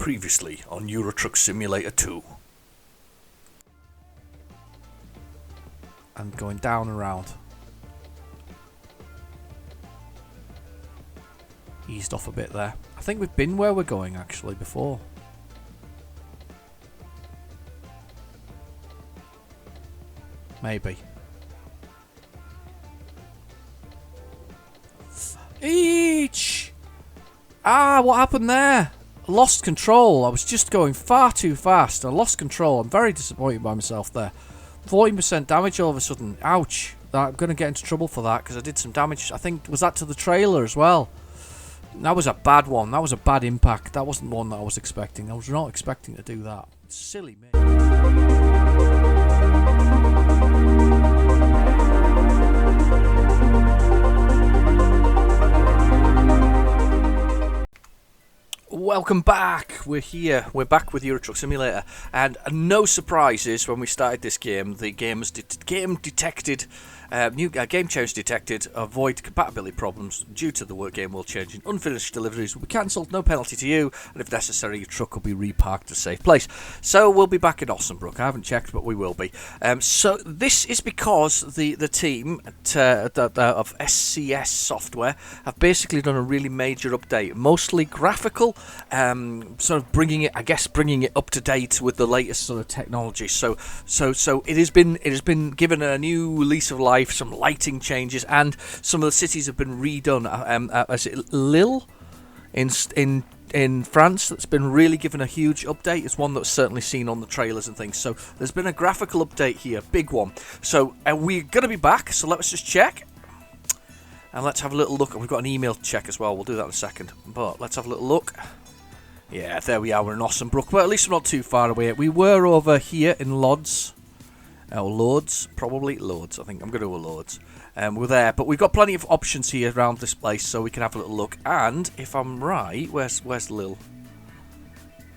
Previously on Euro Truck Simulator 2. And going down and round. Eased off a bit there. I think we've been where we're going actually before. Maybe. Each! What happened there? I lost control. I was just going far too fast. I lost control. I'm very disappointed by myself there. 14% damage all of a sudden. Ouch. I'm going to get into trouble for that because I did some damage. I think, was that to the trailer as well? That was a bad one. That was a bad impact. That wasn't one that I was expecting. I was not expecting to do that. Silly me. Welcome back. We're here. We're back with Euro Truck Simulator, and no surprises when we started this game. The game detected new game change detected. Avoid compatibility problems due to the game world changing. Unfinished deliveries will be cancelled. No penalty to you, and if necessary, your truck will be reparked at a safe place. So we'll be back in Ossenbrook. I haven't checked, but we will be. So this is because the team of SCS Software have basically done a really major update, mostly graphical. Sort of bringing it up to date with the latest sort of technology. So it has been given a new lease of life, some lighting changes, and some of the cities have been redone. Is it Lille in France that's been really given a huge update? It's one that's certainly seen on the trailers and things. So there's been a graphical update here, big one. So we're going to be back. So let's just check. And let's have a little look. We've got an email to check as well. We'll do that in a second. But let's have a little look. Yeah, there we are. We're in Ossenbrook. But at least we're not too far away. We were over here in Lodz. Or Lords. Probably Lords. I think I'm going to go with Lords. We're there. But we've got plenty of options here around this place. So we can have a little look. And if I'm right, where's Lille?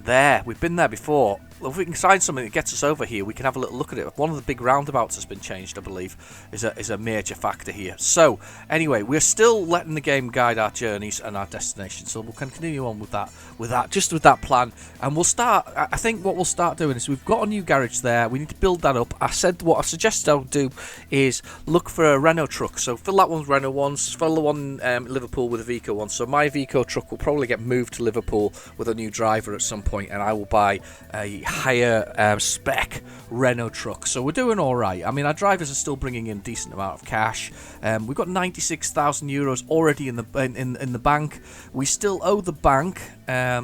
There. We've been there before. If we can find something that gets us over here, we can have a little look at it. One of the big roundabouts has been changed, I believe, is a major factor here. So, anyway, we're still letting the game guide our journeys and our destinations. So we'll continue on with that plan. And we'll start, I think what we'll start doing is we've got a new garage there. We need to build that up. What I suggested I'll do is look for a Renault truck. So fill that one with Renault ones, fill the one Liverpool with a Vico one. So my Vico truck will probably get moved to Liverpool with a new driver at some point, and I will buy a higher spec Renault truck. So we're doing all right. I mean, our drivers are still bringing in a decent amount of cash. We've got 96,000 euros already in the bank. We still owe the bank. There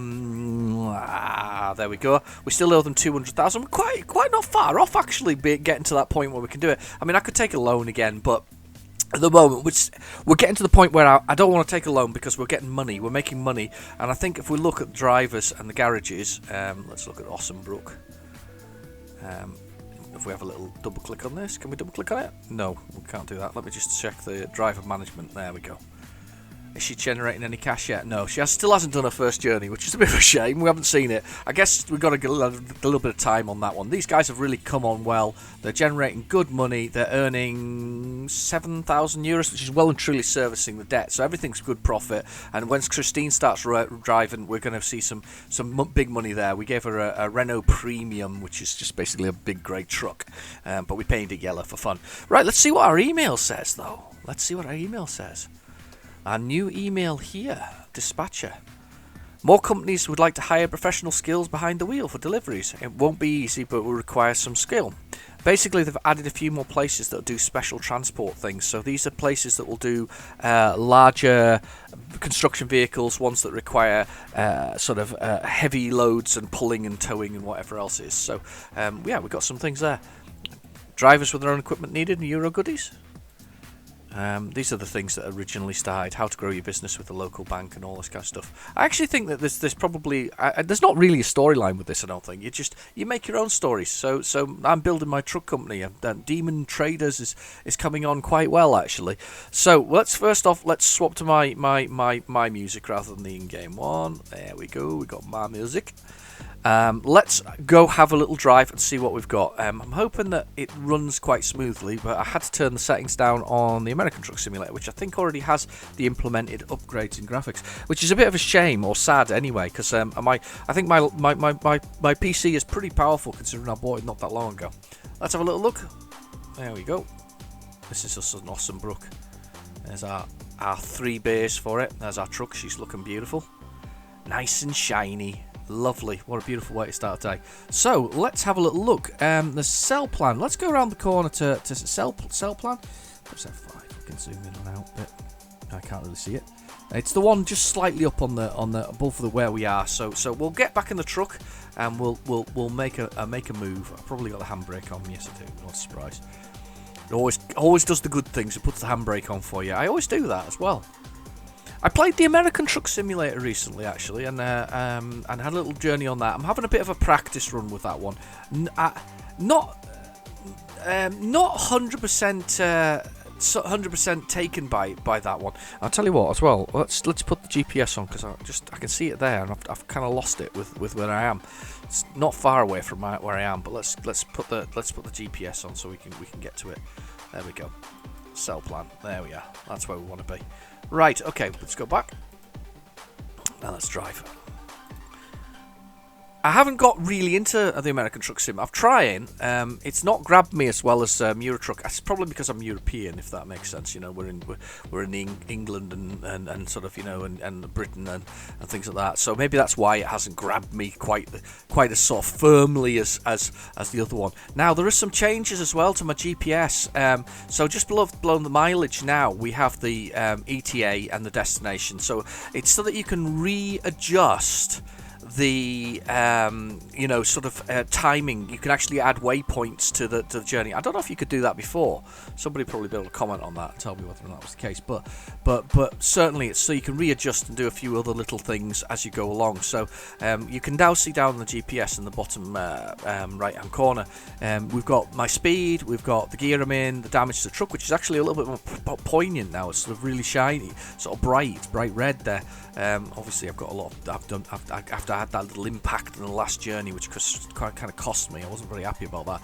we go. We still owe them 200,000. We're quite not far off actually getting to that point where we can do it. I mean, I could take a loan again, but at the moment, we're getting to the point where I don't want to take a loan because we're getting money. We're making money. And I think if we look at drivers and the garages, let's look at Ossenbrook. If we have a little double click on this, can we double click on it? No, we can't do that. Let me just check the driver management. There we go. Is she generating any cash yet? No, she still hasn't done her first journey, which is a bit of a shame. We haven't seen it. I guess we've got to get a little bit of time on that one. These guys have really come on well. They're generating good money. They're earning 7,000 euros, which is well and truly servicing the debt. So everything's good profit. And once Christine starts driving, we're going to see some big money there. We gave her a Renault Premium, which is just basically a big grey truck. But we painted it yellow for fun. Right, let's see what our email says, though. Let's see what our email says. Our new email here, dispatcher. More companies would like to hire professional skills behind the wheel for deliveries. It won't be easy, but will require some skill. Basically, they've added a few more places that will do special transport things. So these are places that will do larger construction vehicles, ones that require heavy loads and pulling and towing and whatever else is. So, we've got some things there. Drivers with their own equipment needed and Euro goodies. These are the things that originally started, how to grow your business with the local bank and all this kind of stuff. I actually think that there's probably, there's not really a storyline with this, I don't think. You make your own stories. So I'm building my truck company. Demon Traders is coming on quite well, actually. So let's swap to my music rather than the in-game one. There we go, we got my music. Let's go have a little drive and see what we've got. I'm hoping that it runs quite smoothly, but I had to turn the settings down on the American Truck Simulator, which I think already has the implemented upgrades in graphics, which is a bit of a shame, or sad anyway, because I think my PC is pretty powerful considering I bought it not that long ago. Let's have a little look. There we go. This is just an awesome brook. There's our 3 bays for it. There's our truck. She's looking beautiful. Nice and shiny. Lovely. What a beautiful way to start a day. So, let's have a little look. The cell plan. Let's go around the corner to cell plan. Press F5. We can zoom in and out a bit. I can't really see it. It's the one just slightly up on the above where we are. So we'll get back in the truck and we'll make a move. I've probably got the handbrake on. Yes, I do. Not a surprise. It always does the good things. It puts the handbrake on for you. I always do that as well. I played the American Truck Simulator recently, actually, and had a little journey on that. I'm having a bit of a practice run with that one. Not 100% taken by that one. I'll tell you what, as well. Let's put the GPS on because I can see it there, and I've kind of lost it with where I am. It's not far away from where I am, but let's put the GPS on so we can get to it. There we go. Cell plan. There we are. That's where we want to be. Right, okay, let's go back. Now let's drive. I haven't got really into the American Truck Sim. I've tried. It's not grabbed me as well as Eurotruck. It's probably because I'm European, if that makes sense. You know, we're in England and sort of, you know, and Britain and things like that. So maybe that's why it hasn't grabbed me quite as sort of firmly as the other one. Now there are some changes as well to my GPS. So just below the mileage now we have the ETA and the destination. So it's so that you can readjust the sort of timing. You can actually add waypoints to the journey. I don't know if you could do that before. Somebody probably be able to comment on that and tell me whether or not that was the case. But certainly it's so you can readjust and do a few other little things as you go along. So you can now see down the GPS in the bottom right hand corner. We've got my speed, we've got the gear I'm in, the damage to the truck, which is actually a little bit more poignant now. It's sort of really shiny, sort of bright red there. Obviously I've got a lot after I had that little impact in the last journey, which kind of cost me. I wasn't very happy about that.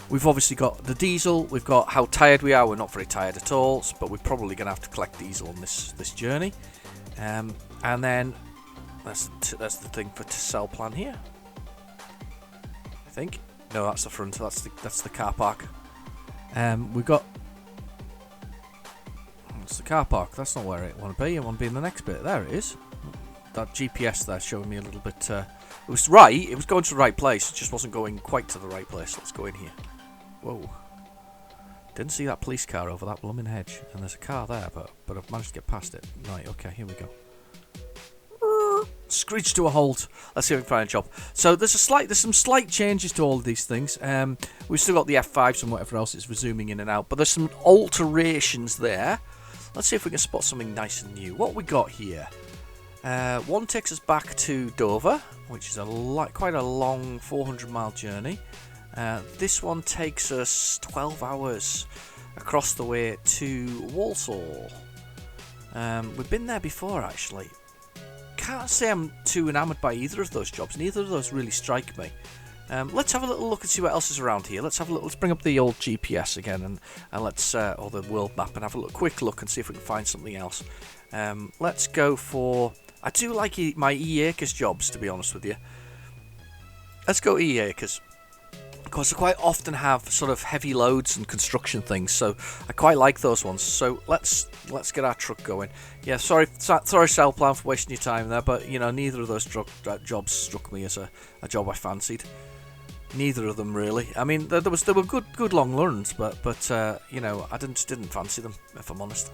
We've obviously got the diesel. We've got how tired we are. We're not very tired at all, but we're probably going to have to collect diesel on this journey. And then that's the thing for cell plan here. I think no, that's the front. That's the car park. We've got. It's the car park. That's not where I want to be. I want to be in the next bit. There it is. That GPS there showing me a little bit. It was right. It was going to the right place. It just wasn't going quite to the right place. Let's go in here. Whoa. Didn't see that police car over that blooming hedge. And there's a car there, but I've managed to get past it. Right, okay, here we go. Screech to a halt. Let's see if we can find a job. So there's some slight changes to all of these things. We've still got the F5s and whatever else. It's resuming in and out. But there's some alterations there. Let's see if we can spot something nice and new. What we got here? One takes us back to Dover, which is quite a long 400-mile journey. This one takes us 12 hours across the way to Walsall. We've been there before, actually. Can't say I'm too enamoured by either of those jobs. Neither of those really strike me. Let's have a little look and see what else is around here. Let's bring up the old GPS again and let's or the world map and have a quick look and see if we can find something else. Let's go for. I do like my E-Acres jobs, to be honest with you. Let's go E-Acres. Of course, I quite often have sort of heavy loads and construction things, so I quite like those ones. So let's get our truck going. Yeah, sorry, cell plan for wasting your time there, but you know, neither of those jobs struck me as a job I fancied. Neither of them really. I mean, there were good long runs, but you know, I didn't fancy them, if I'm honest.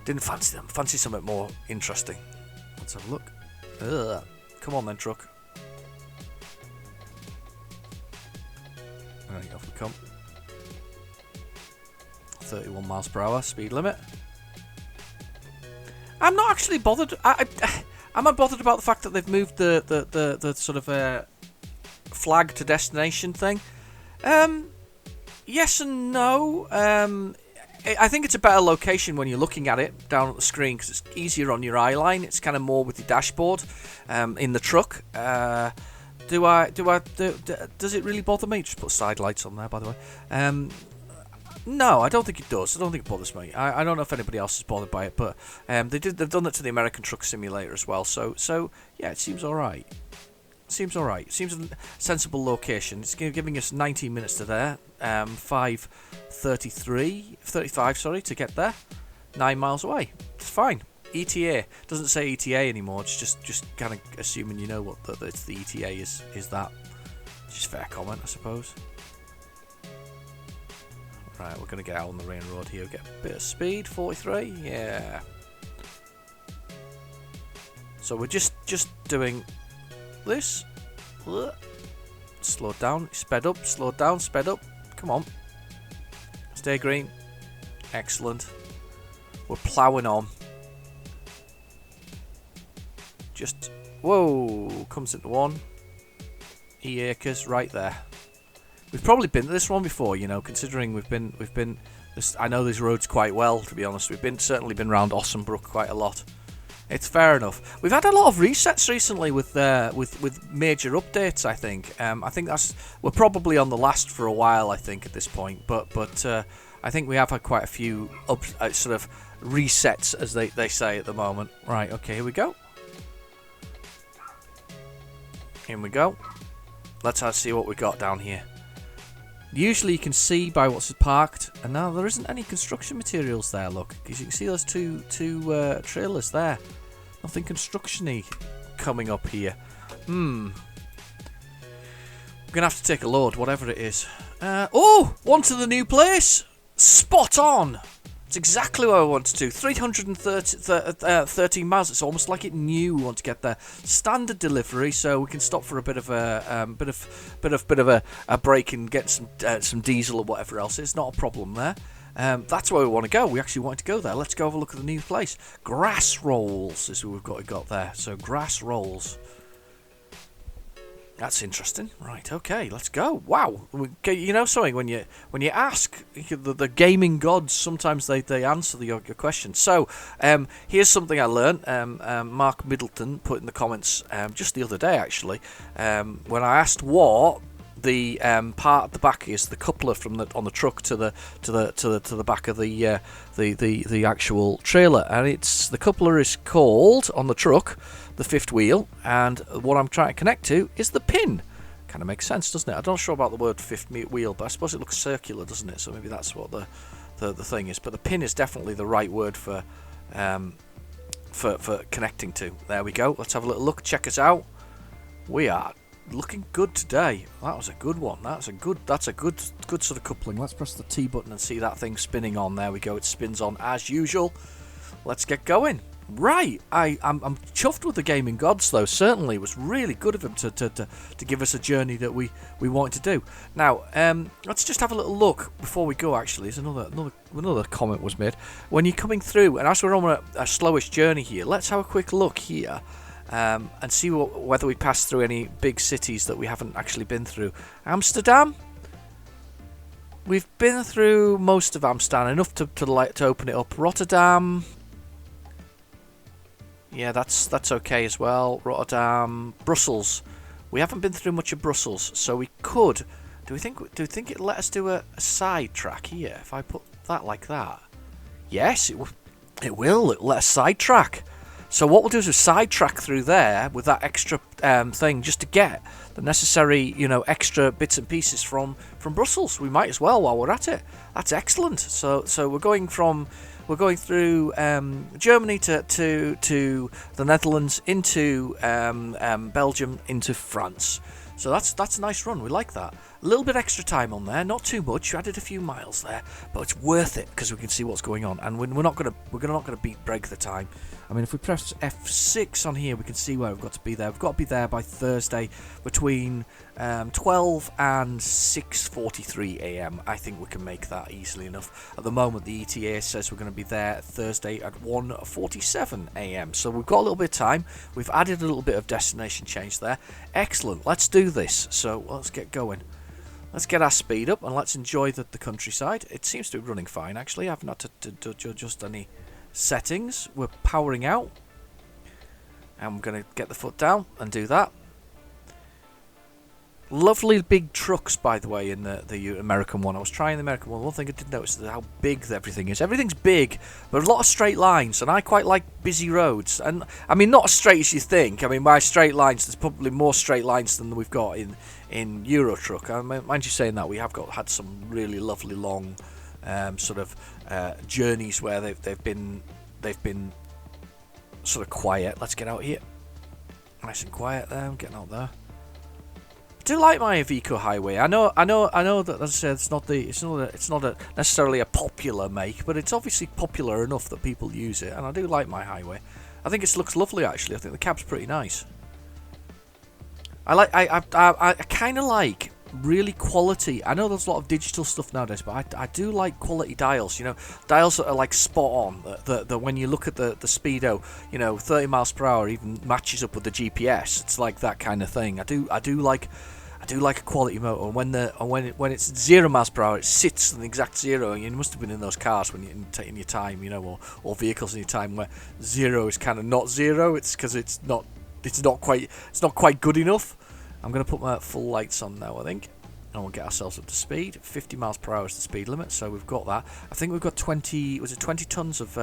Didn't fancy them. Fancy something more interesting. Let's have a look. Ugh. Come on then, truck. Right, off we come. 31 miles per hour speed limit. I'm not actually bothered. I'm not bothered about the fact that they've moved the sort of flag to destination thing. Yes and no. I think it's a better location when you're looking at it down at the screen because it's easier on your eye line. It's kind of more with your dashboard in the truck. Does it really bother me? Just put side lights on there, by the way. No, I don't think it does. I don't think it bothers me. I don't know if anybody else is bothered by it, but they've done that to the American Truck Simulator as well. So yeah, it seems alright. Seems alright. Seems a sensible location. It's giving us 19 minutes to there. 35 to get there. 9 miles away. It's fine. ETA doesn't say ETA anymore. It's just kind of assuming you know what the ETA is that. Just fair comment, I suppose. Right, we're going to get out on the main road here. Get a bit of speed, 43, yeah. So we're just doing this. Slow down, sped up, slow down, sped up. Come on. Stay green. Excellent. We're ploughing on. Just, whoa, comes into one. E-acres right there. We've probably been to this one before, you know, considering we've been. I know these roads quite well, to be honest. We've certainly been around Ossenbrook quite a lot. It's fair enough. We've had a lot of resets recently with major updates. I think. I think we're probably on the last for a while. I think at this point, but I think we have had quite a few sort of resets, as they say at the moment. Right. Okay. Here we go. Here we go. Let's see what we got down here. Usually you can see by what's parked, and now there isn't any construction materials there, look. Because you can see those two trailers there. Nothing construction-y coming up here. We're going to have to take a load, whatever it is. One to the new place! Spot on! It's exactly where I wanted to. 313 miles. It's almost like it knew we want to get there. Standard delivery, so we can stop for a bit of a break and get some diesel or whatever else. It's not a problem there. That's where we want to go. We actually wanted to go there. Let's go have a look at the new place. Grass Rolls is what we've got there. So Grass Rolls. That's interesting. Right, okay, let's go. Wow. You know something, when you ask the gaming gods, sometimes they answer your question. So, here's something I learned. Mark Middleton put in the comments just the other day, actually, when I asked what the part at the back is, the coupler from on the truck to the back of the actual trailer, and the coupler is called on the truck the fifth wheel, and what I'm trying to connect to is the pin. Kind of makes sense, doesn't it? I'm not sure about the word fifth wheel, but I suppose it looks circular, doesn't it? So maybe that's what the thing is. But the pin is definitely the right word for connecting to. There we go. Let's have a little look. Check us out. We are looking good today. That was a good one. That's a good sort of coupling. Let's press the T button and see that thing spinning on. There we go. It spins on as usual. Let's get going. Right, I'm chuffed with the gaming gods, though. Certainly, it was really good of them to give us a journey that we wanted to do. Now, let's just have a little look before we go. Actually, there's another comment was made when you're coming through, and as we're on a slowish journey here, let's have a quick look here and see whether we pass through any big cities that we haven't actually been through. Amsterdam. We've been through most of Amsterdam, enough to open it up. Rotterdam. Yeah, that's okay as well. Rotterdam, Brussels. We haven't been through much of Brussels, so we could. Do we think it'll let us do a side track here? If I put that like that, yes, it will. It'll let us sidetrack. So what we'll do is we'll sidetrack through there with that extra thing, just to get the necessary, extra bits and pieces from Brussels. We might as well while we're at it. That's excellent. So we're going through Germany to the Netherlands, into Belgium, into France. So that's a nice run. We like that. A little bit extra time on there, not too much. You added a few miles there, but it's worth it because we can see what's going on, and we're not gonna break the time. I mean, if we press F6 on here, we can see where we've got to be there. We've got to be there by Thursday between 12 and 6:43 a.m. I think we can make that easily enough. At the moment, the ETA says we're going to be there Thursday at 1:47 a.m. So we've got a little bit of time. We've added a little bit of destination change there. Excellent. Let's do this. So let's get going. Let's get our speed up and let's enjoy the countryside. It seems to be running fine, actually. I've not to adjust any settings. We're powering out. And I'm going to get the foot down and do that. Lovely big trucks, by the way, in the American one. I was trying the American one. One thing I did notice is how big everything is. Everything's big, but a lot of straight lines, and I quite like busy roads. And I mean, not as straight as you think. I mean, by straight lines, there's probably more straight lines than we've got in Euro Truck. I mean, mind you saying that, we have had some really lovely long journeys where they've been sort of quiet. Let's get out here. Nice and quiet there. I'm getting out there. I do like my Iveco Highway. I know that, as I said, it's not necessarily a popular make, but it's obviously popular enough that people use it, and I do like my Highway. I think it looks lovely, actually. I think the cab's pretty nice. I kind of like really quality. I know there's a lot of digital stuff nowadays, but I do like quality dials. You know, dials that are like spot on. That when you look at the speedo, 30 miles per hour even matches up with the GPS. It's like that kind of thing. I do like a quality motor. When it's 0 miles per hour, it sits on the exact zero. And you must have been in those cars when you're taking your time, or vehicles in your time where zero is kind of not zero. It's because it's not quite good enough. I'm going to put my full lights on now, I think, and we'll get ourselves up to speed. 50 miles per hour is the speed limit, so we've got that. I think we've got 20 tons of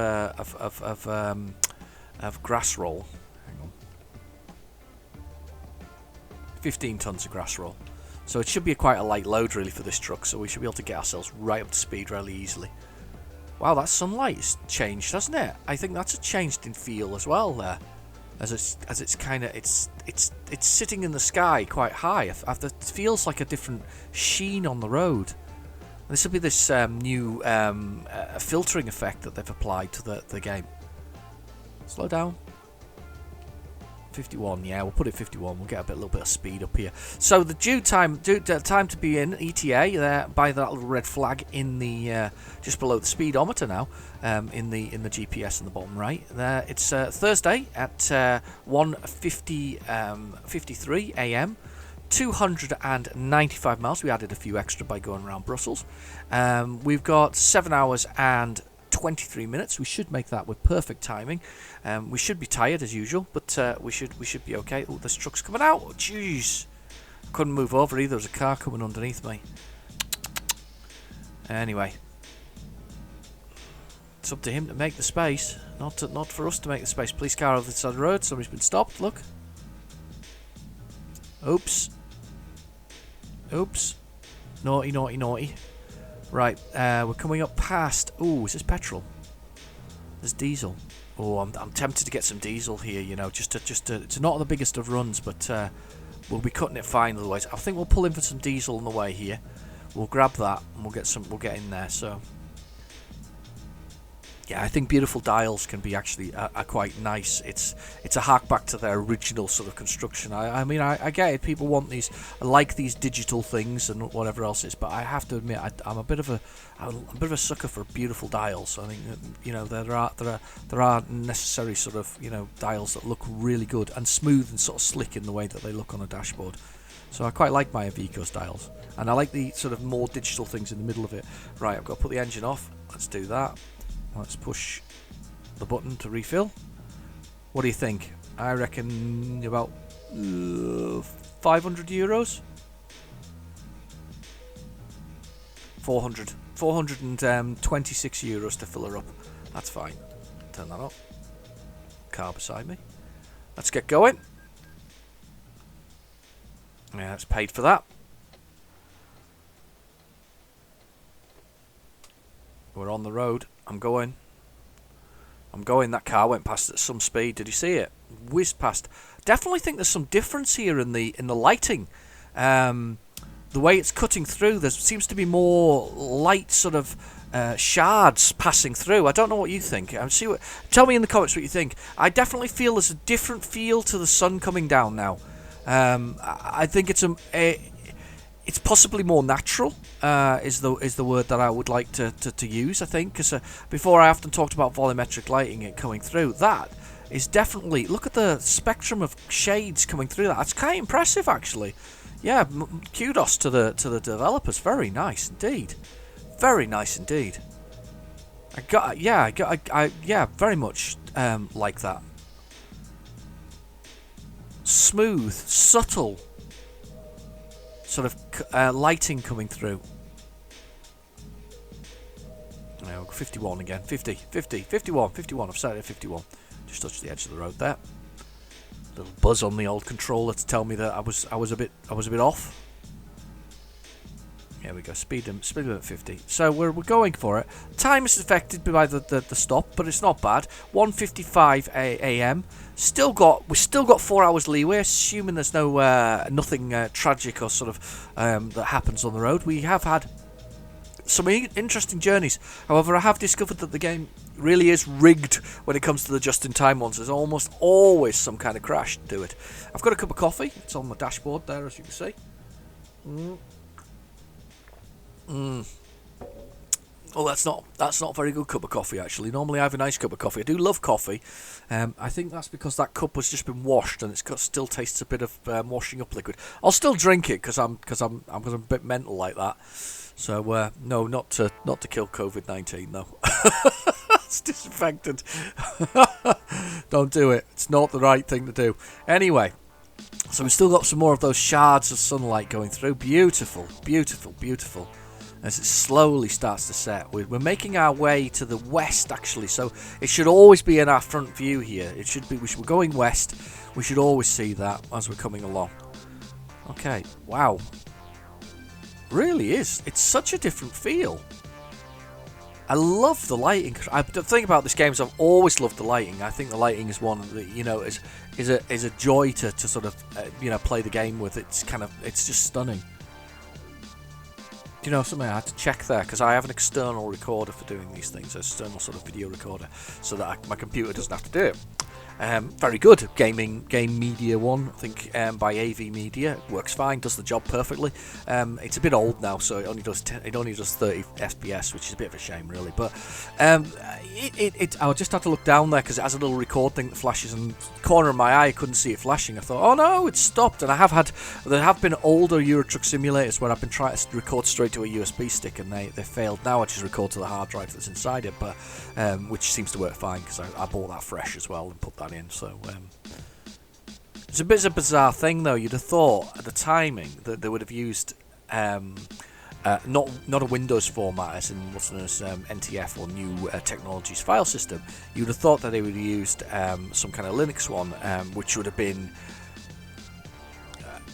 grass roll. Hang on. 15 tons of grass roll. So it should be quite a light load, really, for this truck, so we should be able to get ourselves right up to speed really easily. Wow, that sunlight's changed, hasn't it? I think that's a changed in feel as well there. As it's kind of it's sitting in the sky quite high. It feels like a different sheen on the road. This will be this new filtering effect that they've applied to the game. Slow down. 51, yeah, we'll put it 51. We'll get a little bit of speed up here. So the time to be in ETA there by that little red flag in the just below the speedometer now, in the GPS in the bottom right. There, it's Thursday at 1:53 a.m. 295 miles. We added a few extra by going around Brussels. We've got 7 hours and 23 minutes. We should make that with perfect timing. We should be tired as usual, but we should be okay. Oh, this truck's coming out. Jeez, couldn't move over either. There's a car coming underneath me. Anyway, it's up to him to make the space, not for us to make the space. Police car over the side of the road. Somebody's been stopped. Look. Oops. Naughty, naughty, naughty. Right, we're coming up past. Oh, is this petrol? There's diesel. Oh, I'm tempted to get some diesel here. Just to. It's not the biggest of runs, but we'll be cutting it fine otherwise. I think we'll pull in for some diesel on the way here. We'll grab that and we'll get in there. So. Yeah, I think beautiful dials can be actually are quite nice. It's a hark back to their original sort of construction. I mean, I get it. People want these, like these digital things and whatever else is. But I have to admit, I'm a bit of a sucker for beautiful dials. I think there are necessary sort of dials that look really good and smooth and sort of slick in the way that they look on a dashboard. So I quite like my Iveco dials, and I like the sort of more digital things in the middle of it. Right, I've got to put the engine off. Let's do that. Let's push the button to refill. What do you think? I reckon about 500 euros? 426 euros to fill her up. That's fine. Turn that up. Car beside me. Let's get going. Yeah, it's paid for that. We're on the road. I'm going. That car went past at some speed. Did you see it? Whizzed past. Definitely think there's some difference here in the lighting. The way it's cutting through, there seems to be more light sort of shards passing through. I don't know what you think. Tell me in the comments what you think. I definitely feel there's a different feel to the sun coming down now. I think it's possibly more natural, is the word that I would like to use, I think, because before I often talked about volumetric lighting it coming through. That is definitely, look at the spectrum of shades coming through that. It's kind of impressive, actually. Yeah, kudos to the developers. Very nice indeed. Very nice indeed. I very much like that. Smooth, subtle, sort of lighting coming through. 51 again. 50, 50, 51, 51. I've set it at 51. Just touched the edge of the road there. Little buzz on the old controller to tell me that I was a bit off. Here we go. Speed limit at 50. So we're going for it. Time is affected by the stop, but it's not bad. 1:55 a.m. We've still got 4 hours leeway, assuming there's nothing tragic or sort of that happens on the road. We have had some interesting journeys. However, I have discovered that the game really is rigged when it comes to the just-in-time ones. There's almost always some kind of crash to it. I've got a cup of coffee. It's on my dashboard there, as you can see. Oh, that's not a very good cup of coffee, actually. Normally I have a nice cup of coffee. I do love coffee. I think that's because that cup has just been washed and still tastes a bit of washing up liquid. I'll still drink it because I'm a bit mental like that. So no, not to kill COVID-19 though. It's disinfectant. Don't do it. It's not the right thing to do. Anyway, so we've still got some more of those shards of sunlight going through. Beautiful, beautiful, beautiful. As it slowly starts to set. We're making our way to the west, actually, so it should always be in our front view here. It should be. We're going west. We should always see that as we're coming along. Okay, wow. Really is. It's such a different feel. I love the lighting. The thing about this game is I've always loved the lighting. I think the lighting is one that is a joy to sort of play the game with. It's just stunning. Do you know something? I had to check there because I have an external recorder for doing these things, an external sort of video recorder, so that my computer doesn't have to do it. Very good. Game Media one, I think, by AV Media. Works fine, does the job perfectly. It's a bit old now, so it only does 30 FPS, which is a bit of a shame, really. But I just had to look down there because it has a little record thing that flashes, and the corner of my eye I couldn't see it flashing. I thought, oh no, it's stopped. And there have been older Euro Truck simulators where I've been trying to record straight to a USB stick, and they failed. Now I just record to the hard drive that's inside it, but which seems to work fine because I bought that fresh as well and put that in. So it's a bit of a bizarre thing, though. You'd have thought at the timing that they would have used not a Windows format as in what's known as NTF or New Technologies File System. You'd have thought that they would have used some kind of Linux one, which would have been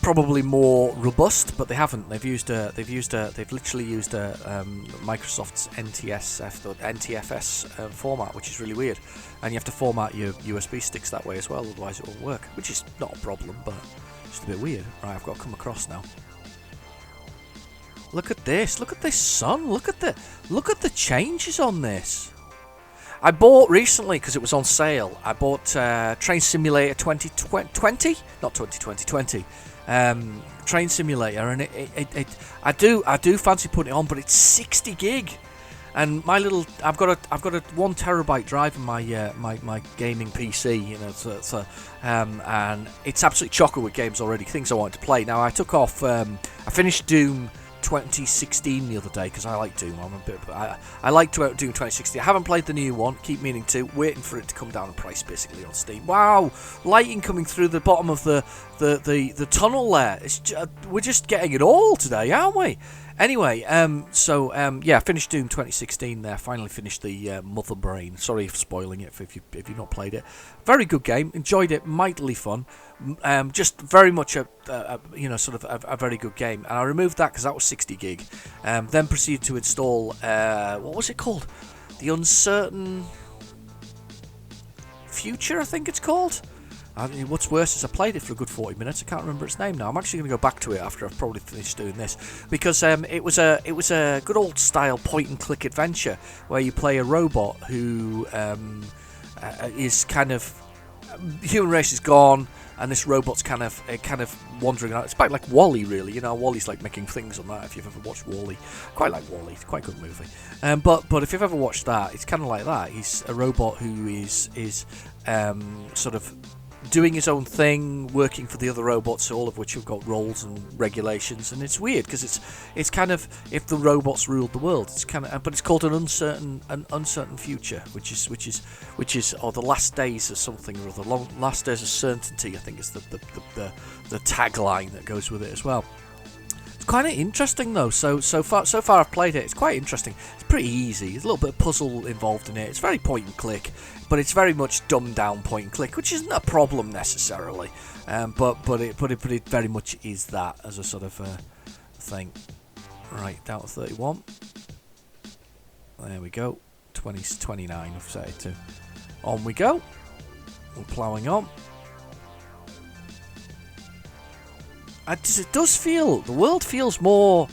probably more robust, but they haven't. They've literally used Microsoft's NTFS format, which is really weird. And you have to format your USB sticks that way as well, otherwise it won't work. Which is not a problem, but just a bit weird. Right, I've got to come across now. Look at this! Look at this sun! Look at the changes on this. I bought recently because it was on sale. I bought Train Simulator 2020, not 2020. Train Simulator, and I do fancy putting it on, but it's 60 gig, and I've got a 1 terabyte drive in my gaming PC, and it's absolutely chocker with games already, things I wanted to play. Now I took off, I finished Doom 2016 the other day because I like Doom. I like Doom 2016. I haven't played the new one. Keep meaning to. Waiting for it to come down in price basically on Steam. Wow, lighting coming through the bottom of the tunnel there. We're just getting it all today, aren't we? Anyway, finished Doom 2016 there. Finally finished the Mother Brain. Sorry for spoiling it if you've not played it. Very good game. Enjoyed it. Mightily fun. Just very much a very good game. And I removed that because that was 60 gig. Then proceeded to install what was it called? The Uncertain Future, I think it's called. What's worse is I played it for a good 40 minutes. I can't remember its name now. I'm actually going to go back to it after I've probably finished doing this, because it was a good old style point and click adventure where you play a robot who is kind of human race is gone, and this robot's kind of wandering out. It's about like WALL-E, really. You know, WALL-E's like making things on that. If you've ever watched WALL-E, quite like WALL-E. It's quite a good movie. But if you've ever watched that, it's kind of like that. He's a robot who is sort of doing his own thing, working for the other robots, all of which have got roles and regulations. And it's weird because it's kind of, if the robots ruled the world, it's kind of, but it's called an uncertain future, which is or the last days of something or other. Last days of certainty, I think, is the tagline that goes with it as well. It's quite interesting though. So far I've played it. It's quite interesting. It's pretty easy. There's a little bit of puzzle involved in it. It's very point and click, but it's very much dumbed down point and click, which isn't a problem necessarily. But it very much is that as a sort of thing. Right, down to 31. There we go. 29 I've set it to. On we go. We're ploughing on. It does feel, the world feels more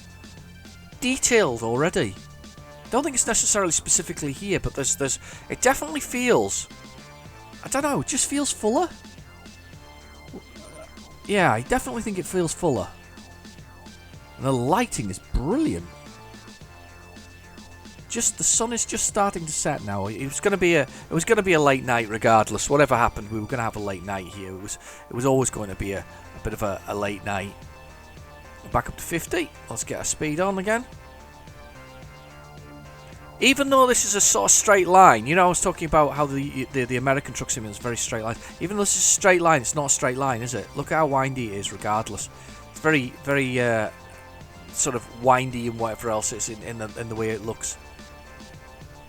detailed already. Don't think it's necessarily specifically here, but it definitely feels, I don't know, it just feels fuller. Yeah, I definitely think it feels fuller. And the lighting is brilliant. Just the sun is just starting to set now. It was going to be a late night regardless. Whatever happened, we were going to have a late night here. It was always going to be a bit of a late night. We're back up to 50. Let's get our speed on again. Even though this is a sort of straight line, I was talking about how the American Truck Simulator is a very straight line. Even though this is a straight line, it's not a straight line, is it? Look how windy it is regardless. It's very, very sort of windy and whatever else it's in the way it looks.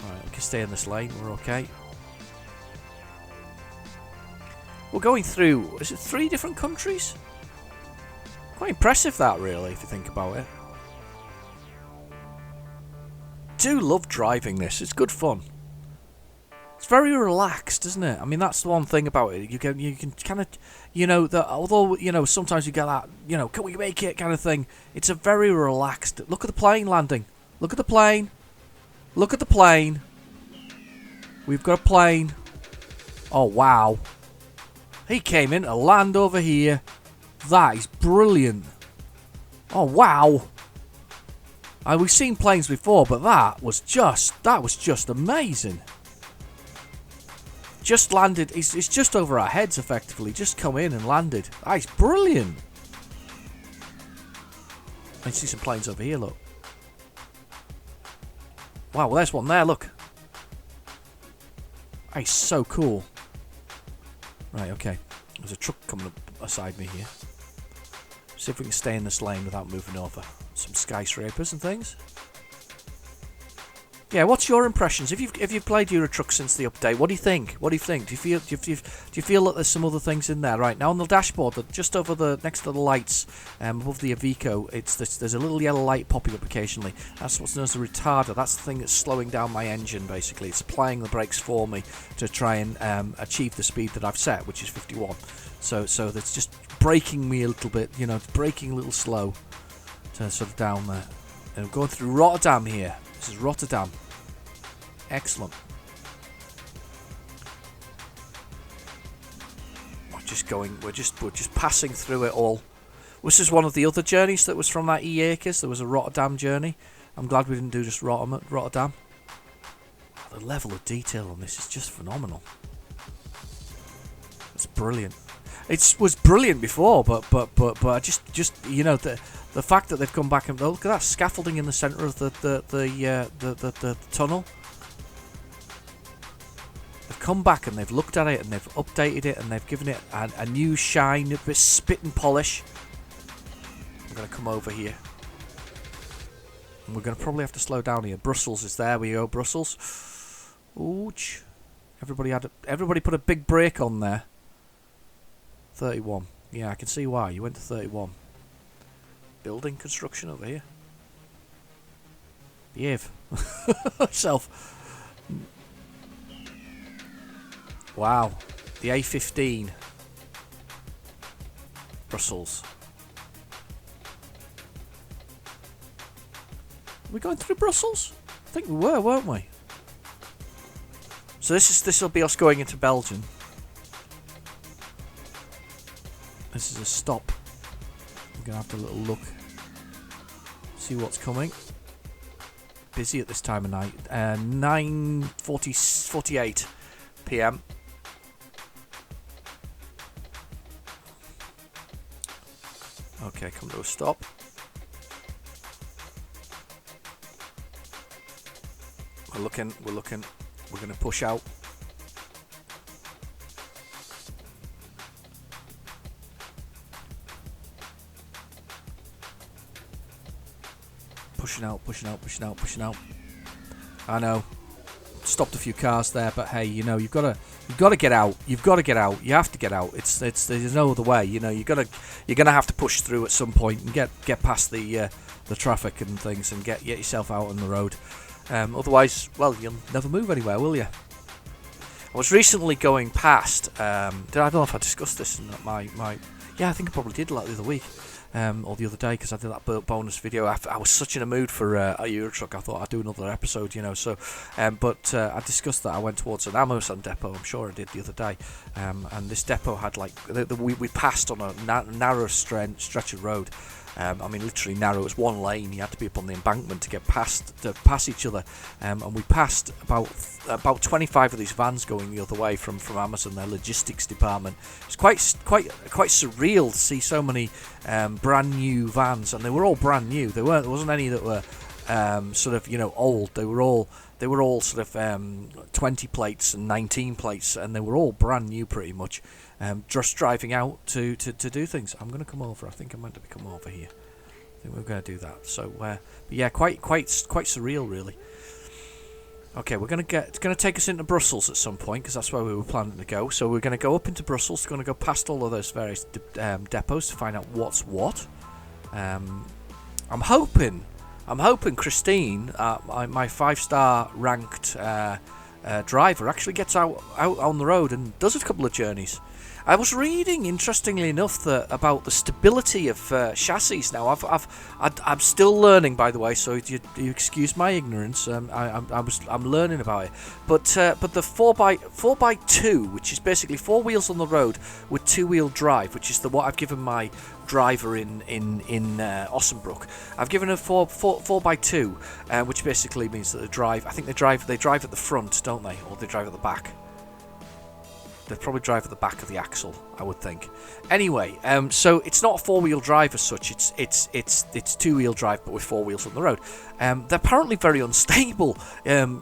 Alright, we can stay in this lane, we're okay. We're going through, is it 3 different countries? Quite impressive that, really, if you think about it. Do love driving this, it's good fun. It's very relaxed, isn't it? I mean, that's the one thing about it. You can kind of, although, sometimes you get that, can we make it kind of thing. It's a very relaxed, look at the plane landing. Look at the plane. Look at the plane. We've got a plane. Oh, wow. He came in to land over here. That is brilliant. Oh, wow. We've seen planes before, but that was just amazing. Just landed. It's just over our heads, effectively. Just come in and landed. That is brilliant. I can see some planes over here, look. Wow, well, there's one there, look. That is so cool. Right, okay. There's a truck coming up beside me here. See if we can stay in this lane without moving over. Some skyscrapers and things. Yeah, what's your impressions? If you've played Euro Truck since the update, what do you think? What do you think? Do you feel that there's some other things in there? Right now on the dashboard, just over next to the lights, above the Iveco, there's a little yellow light popping up occasionally. That's what's known as a retarder. That's the thing that's slowing down my engine. Basically, it's applying the brakes for me to try and achieve the speed that I've set, which is 51. So that's just braking me a little bit. Braking a little slow to sort of down there. And we're going through Rotterdam here. This is Rotterdam. Excellent. We're just passing through it all. This is one of the other journeys that was from that E-Acres. There was a Rotterdam journey. I'm glad we didn't do just Rotterdam. The level of detail on this is just phenomenal. It's brilliant. It was brilliant before, but I just the fact that they've come back and look at that scaffolding in the centre of the tunnel. They've come back and they've looked at it and they've updated it and they've given it a new shine, a bit spit and polish. I'm going to come over here. And we're going to probably have to slow down here. Brussels is there. We go, Brussels. Ouch. Everybody put a big brake on there. 31. Yeah, I can see why. You went to 31. Building construction over here. Behave. Self. Wow. The A15. Brussels. Are we going through Brussels? I think we were, weren't we? So this will be us going into Belgium. This is a stop. We're going to have to little look. See what's coming. Busy at this time of night. 9:48 PM. Okay, come to a stop. We're looking. We're going to push out. Pushing out. I know. Stopped a few cars there, but hey, you know, you've got to get out. You've got to get out. You have to get out. There's no other way. You know, you're gonna have to push through at some point and get past the traffic and things and get yourself out on the road. Otherwise, well, you'll never move anywhere, will you? I was recently going past. I don't know if I discussed this in yeah, I think I probably did like the other week. Or the other day, because I did that bonus video. I was such in a mood for a Euro Truck, I thought I'd do another episode, you know. So, but I discussed that I went towards an Amazon depot. I'm sure I did the other day, and this depot had like we passed on a narrow stretch of road. I mean, literally narrow. It was one lane. You had to be up on the embankment to pass each other. And we passed about 25 of these vans going the other way from Amazon, their logistics department. It's quite surreal to see so many brand new vans, and they were all brand new. There wasn't any that were sort of, you know, old. They were all sort of 20 plates and 19 plates, and they were all brand new pretty much. Just driving out to do things. I'm going to come over. I think I'm meant to come over here. I think we're going to do that. So, but yeah, quite surreal, really. Okay, it's going to take us into Brussels at some point, because that's where we were planning to go. So we're going to go up into Brussels. We're going to go past all of those various depots to find out what's what. I'm hoping Christine, my 5-star ranked driver, actually gets out on the road and does a couple of journeys. I was reading, interestingly enough, about the stability of chassis. Now, I'm still learning, by the way, so you excuse my ignorance. I'm learning about it. But the 4x2, which is basically 4 wheels on the road with 2-wheel drive, which is what I've given my driver in Ossenbrook. I've given a 4x2, which basically means that they drive at the front, don't they, or they drive at the back? They probably drive at the back of the axle, I would think. Anyway, so it's not a 4-wheel drive as such. It's 2-wheel drive, but with 4 wheels on the road. They're apparently very unstable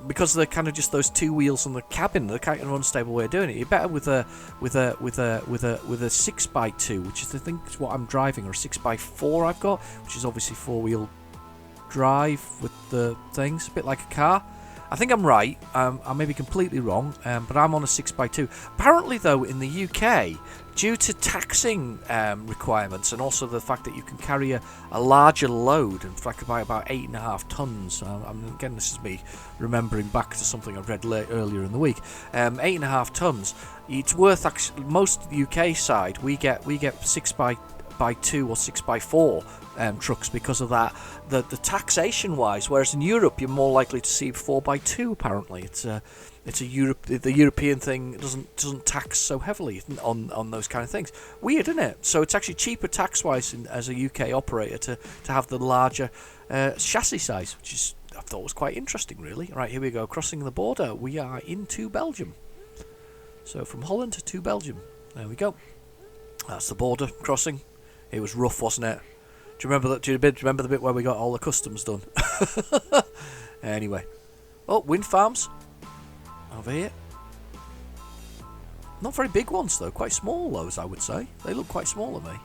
because they're kind of just those 2 wheels on the cabin. They're kind of an unstable way of doing it. You're better with a 6x2, which is I think is what I'm driving, or a 6x4 I've got, which is obviously 4-wheel drive with the things, a bit like a car. I think I'm right. I may be completely wrong, but I'm on a 6x2. Apparently, though, in the UK, due to taxing requirements and also the fact that you can carry a larger load, in fact, by about 8.5 tons. Again, this is me remembering back to something I read earlier in the week. 8.5 tons. It's worth actually, most UK side we get 6x2 or 6x4 trucks because of that, the taxation wise, whereas in Europe you're more likely to see 4x2. Apparently the European thing doesn't tax so heavily on those kind of things. Weird, isn't it? So it's actually cheaper tax wise as a UK operator to have the larger chassis size, which is, I thought, was quite interesting, really. Right, here we go, crossing the border. We are into Belgium. So from Holland to Belgium, there we go. That's the border crossing. It was rough, wasn't it? Do you remember that? Do you remember the bit where we got all the customs done? Anyway. Oh, wind farms. Over here. Not very big ones, though. Quite small, those, I would say. They look quite small to me.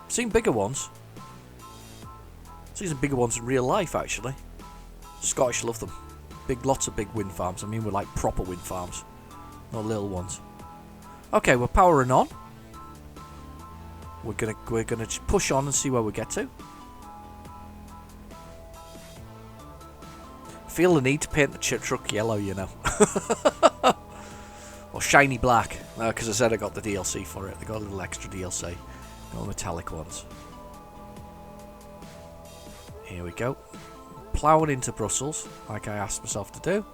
Seen bigger ones. Seen some bigger ones in real life, actually. Scottish love them. Lots of big wind farms. I mean, we're like proper wind farms. Not little ones. Okay, we're powering on. We're gonna just push on and see where we get to. Feel the need to paint the truck yellow, you know, or shiny black, because I said I got the DLC for it. They got a little extra DLC, got metallic ones. Here we go, ploughing into Brussels like I asked myself to do.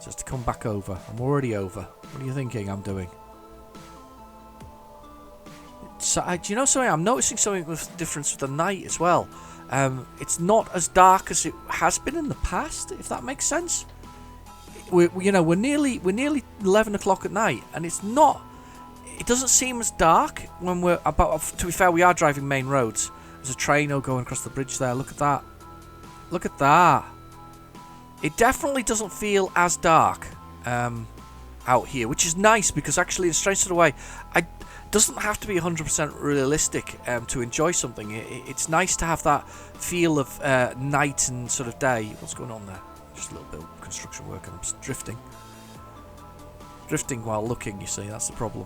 Just to come back over. I'm already over. What are you thinking I'm doing? So, do you know something? I'm noticing something with difference with the night as well. It's not as dark as it has been in the past, if that makes sense. We're nearly 11 o'clock at night, and it's not. it doesn't seem as dark when we're about. To be fair, we are driving main roads. There's a train going across the bridge there. Look at that. Look at that. It definitely doesn't feel as dark out here, which is nice because actually, in Strange Sort of Way, it doesn't have to be 100% realistic to enjoy something. It's nice to have that feel of night and sort of day. What's going on there? Just a little bit of construction work and I'm just drifting. Drifting while looking, you see, that's the problem.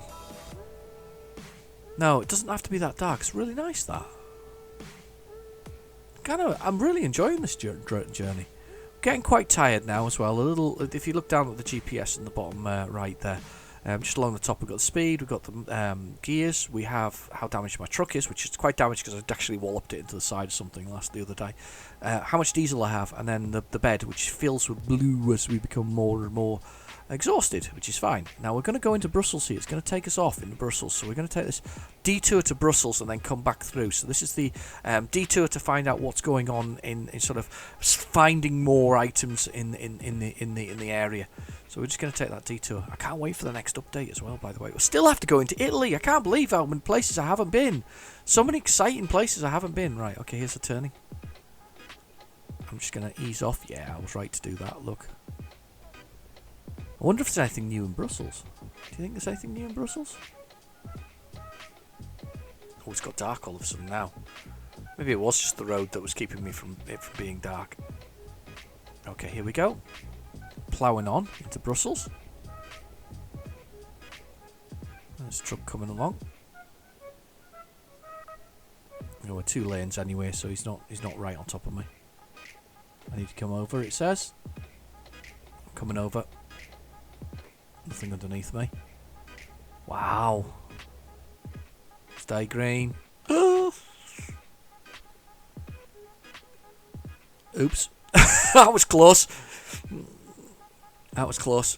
No, it doesn't have to be that dark. It's really nice, that. I'm really enjoying this journey. Getting quite tired now as well. A little. If you look down at the GPS in the bottom right there, just along the top, we've got the speed, we've got the gears, we have how damaged my truck is, which is quite damaged because I'd actually walloped it into the side of something the other day. How much diesel I have, and then the bed, which fills with blue as we become more and more exhausted, which is fine. Now we're going to go into Brussels here. It's going to take us off into Brussels, so we're going to take this detour to Brussels and then come back through. So this is the detour to find out what's going on in sort of finding more items in the area. So we're just going to take that detour. I can't wait for the next update as well, by the way. We still have to go into Italy. I can't believe how many places I haven't been. So many exciting places I haven't been. Right, okay, here's the turning. I'm just going to ease off. Yeah, I was right to do that. Look. I wonder if there's anything new in Brussels. Do you think there's anything new in Brussels? Oh, it's got dark all of a sudden now. Maybe it was just the road that was keeping me from it from being dark. Okay, here we go. Ploughing on into Brussels. There's a truck coming along. Oh, we're 2 lanes anyway, so he's not right on top of me. I need to come over, it says. I'm coming over. Nothing underneath me. Wow. Stay green. Oops. That was close. That was close.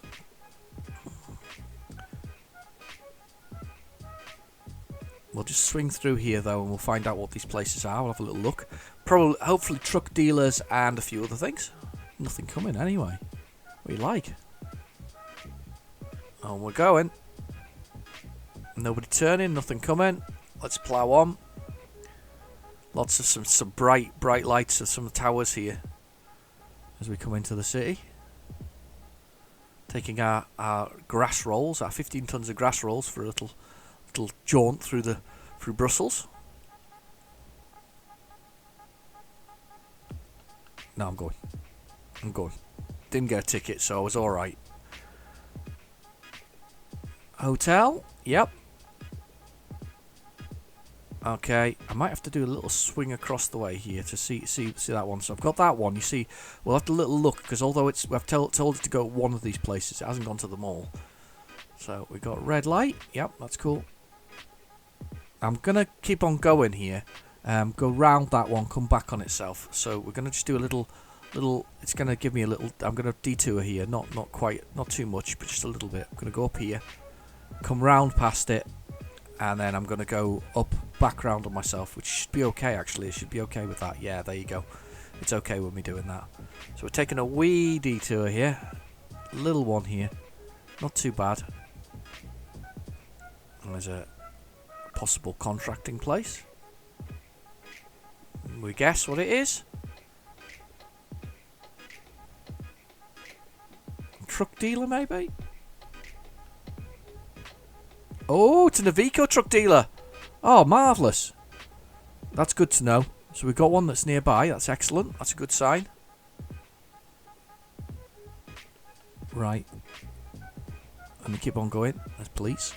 We'll just swing through here though and we'll find out what these places are. We'll have a little look. Probably, hopefully truck dealers and a few other things. Nothing coming anyway. What do you like? Oh, we're going. Nobody turning, nothing coming. Let's plough on. Lots of some bright lights of some towers here as we come into the city. Taking our grass rolls, our 15 tons of grass rolls for a little jaunt through Brussels. No, I'm going. Didn't get a ticket, so I was alright. Hotel? Yep. Okay, I might have to do a little swing across the way here to see that one. So I've got that one. You see, we'll have to little look because although I've told it to go one of these places, it hasn't gone to them all. So we got red light. Yep, that's cool. I'm gonna keep on going here. Go round that one, come back on itself. So we're gonna just do a little. It's gonna give me a little. I'm gonna detour here. Not too much, but just a little bit. I'm gonna go up here, come round past it. And then I'm going to go back round on myself, which should be okay, actually. It should be okay with that. Yeah, there you go. It's okay with me doing that. So we're taking a wee detour here. Little one here. Not too bad. And there's a possible contracting place. We guess what it is. Truck dealer, maybe? Oh, it's an Iveco truck dealer. Oh, marvellous. That's good to know. So we've got one that's nearby. That's excellent. That's a good sign. Right. Let me keep on going. There's police.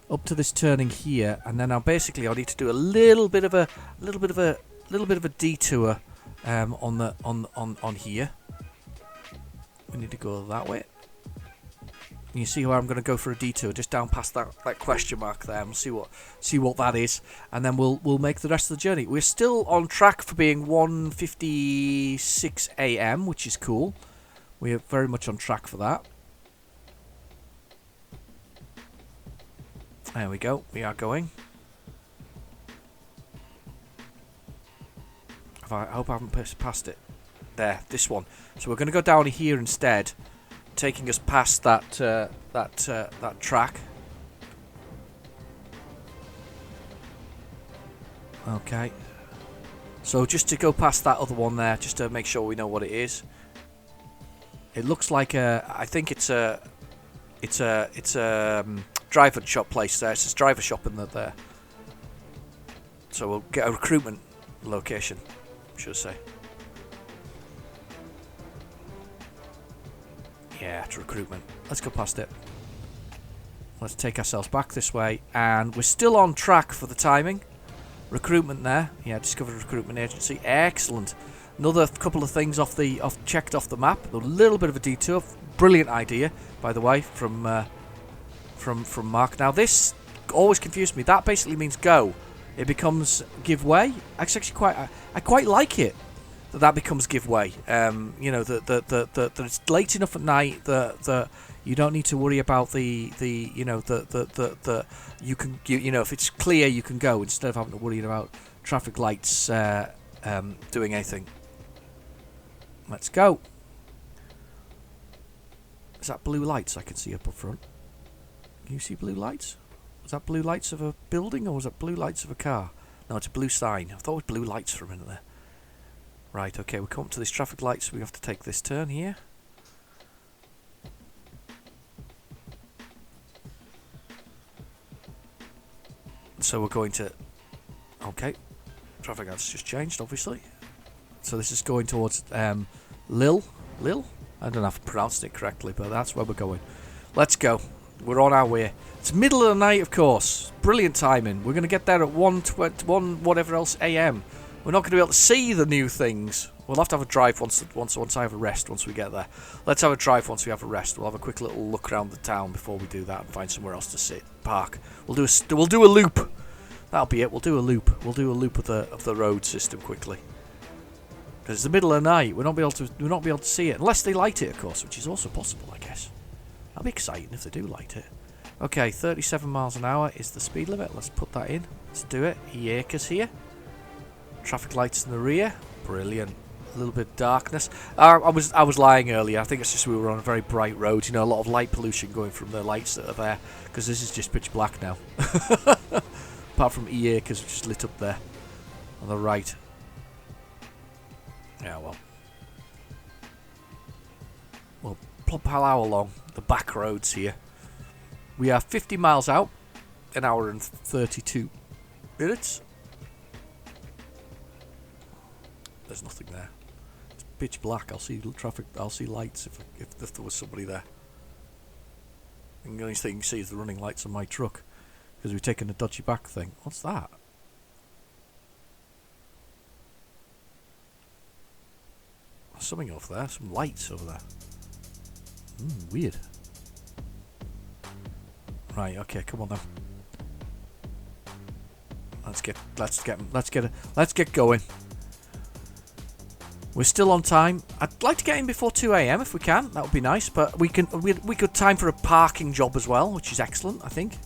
Up to this turning here, and then I'll need to do a little bit of a detour on here. We need to go that way. You see where I'm going to go for a detour, just down past that question mark there, and we'll see what that is, and then we'll make the rest of the journey. We're still on track for being 1:56 a.m., which is cool. We are very much on track for that. There we go. We are going. I hope I haven't passed it. There, this one. So we're going to go down here instead, taking us past that track. Okay. So just to go past that other one there, just to make sure we know what it is. It looks like I think it's a driver shop place there. It says driver shop in there. So we'll get a recruitment location, should I say. Yeah, it's recruitment. Let's go past it. Let's take ourselves back this way. And we're still on track for the timing. Recruitment there. Yeah, discovered recruitment agency. Excellent. Another couple of things checked off the map. A little bit of a detour. Brilliant idea, by the way, from Mark. Now this always confused me. That basically means go. It becomes give way. I quite like it that becomes give way. You know that it's late enough at night that you don't need to worry about the you know the you can you know if it's clear you can go instead of having to worry about traffic lights doing anything. Let's go. Is that blue lights I can see up front? Can you see blue lights? Was that blue lights of a building or was it blue lights of a car? No, it's a blue sign. I thought it was blue lights for a minute there. Right, okay, we come up to this traffic light, so we have to take this turn here. So we're going to... Okay, traffic lights just changed, obviously. So this is going towards Lille? I don't know if I pronounced it correctly, but that's where we're going. Let's go. We're on our way. It's middle of the night, of course. Brilliant timing. We're going to get there at 1 whatever else a.m. We're not going to be able to see the new things. We'll have to have a drive once I have a rest once we get there. Let's have a drive once we have a rest. We'll have a quick little look around the town before we do that and find somewhere else to sit, park. We'll do a loop. That'll be it. We'll do a loop. We'll do a loop of the road system quickly. Because it's the middle of the night. We'll not be able to see it unless they light it, of course, which is also possible, I guess. That'll be exciting if they do light it. Okay, 37 miles an hour is the speed limit. Let's put that in. Let's do it. Iyeka's here. Traffic lights in the rear. Brilliant. A little bit of darkness. I was lying earlier. I think it's just we were on a very bright road. You know, a lot of light pollution going from the lights that are there. Because this is just pitch black now. Apart from Iyeka's, which is lit up there. On the right. Yeah, well. We'll plow along the back roads here. We are 50 miles out. An hour and 32 minutes. There's nothing there. It's pitch black. I'll see traffic. I'll see lights if there was somebody there. And the only thing you can see is the running lights on my truck because we've taken a dodgy back thing. What's that? There's something over there. Some lights over there. Weird. Right. Okay. Come on then. Let's get going. We're still on time. I'd like to get in before 2 a.m. if we can. That would be nice. But we could time for a parking job as well, which is excellent, I think.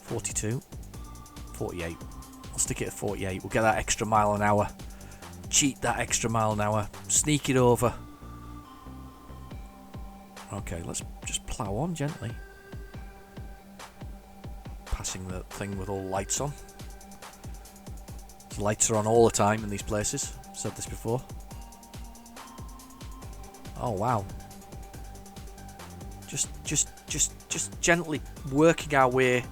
42. 48. I'll stick it at 48. We'll get that extra mile an hour. Cheat that extra mile an hour. Sneak it over. Okay, let's just plough on gently. Passing the thing with all the lights on. The lights are on all the time in these places. I've said this before. Oh wow. Just gently working our way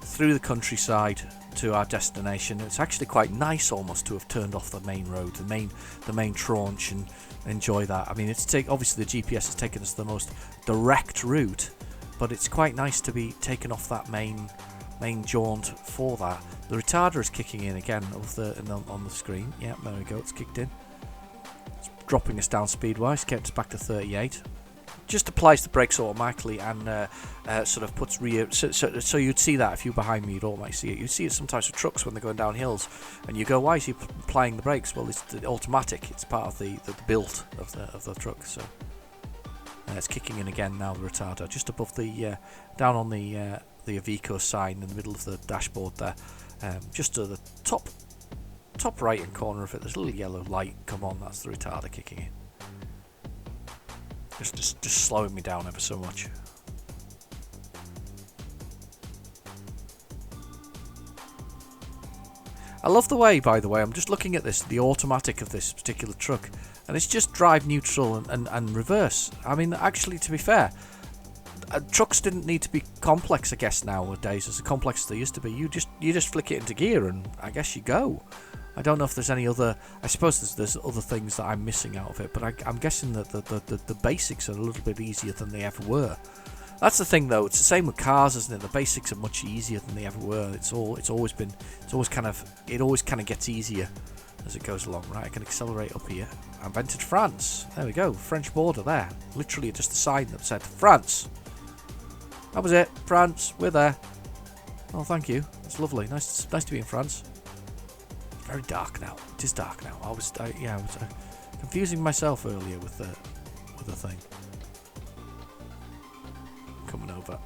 through the countryside to our destination. It's actually quite nice almost to have turned off the main road, the main tranche, and enjoy that. I mean, obviously the GPS has taken us the most direct route, but it's quite nice to be taken off that main jaunt for that. The retarder is kicking in again on the screen. Yeah, there we go. It's kicked in. Dropping us down speed-wise, kept us back to 38. Just applies the brakes automatically and sort of puts rear... So you'd see that if you were behind me, you'd automatically see it. You'd see it sometimes with trucks when they're going down hills, and you go, why is he applying the brakes? Well, it's automatic. It's part of the build of the truck, so... it's kicking in again now, the retarder. Just above the... down on the Iveco sign in the middle of the dashboard there. Just to the top right hand corner of it, there's a little yellow light. Come on, that's the retarder kicking in. Just slowing me down ever so much. I love the way, by the way, I'm just looking at this, the automatic of this particular truck, and it's just drive neutral and reverse. I mean, actually, to be fair, trucks didn't need to be complex, I guess, nowadays, as complex as they used to be. You just flick it into gear, and I guess you go. I don't know if there's any other. I suppose there's other things that I'm missing out of it, but I'm guessing that the basics are a little bit easier than they ever were. That's the thing, though. It's the same with cars, isn't it? The basics are much easier than they ever were. It always kind of gets easier as it goes along. Right, I can accelerate up here. I've entered France. There we go. French border there. Literally just a sign that said France. That was it. France. We're there. Oh, thank you. That's lovely. Nice to be in France. It's very dark now. It is dark now. I was confusing myself earlier with the thing. Coming over.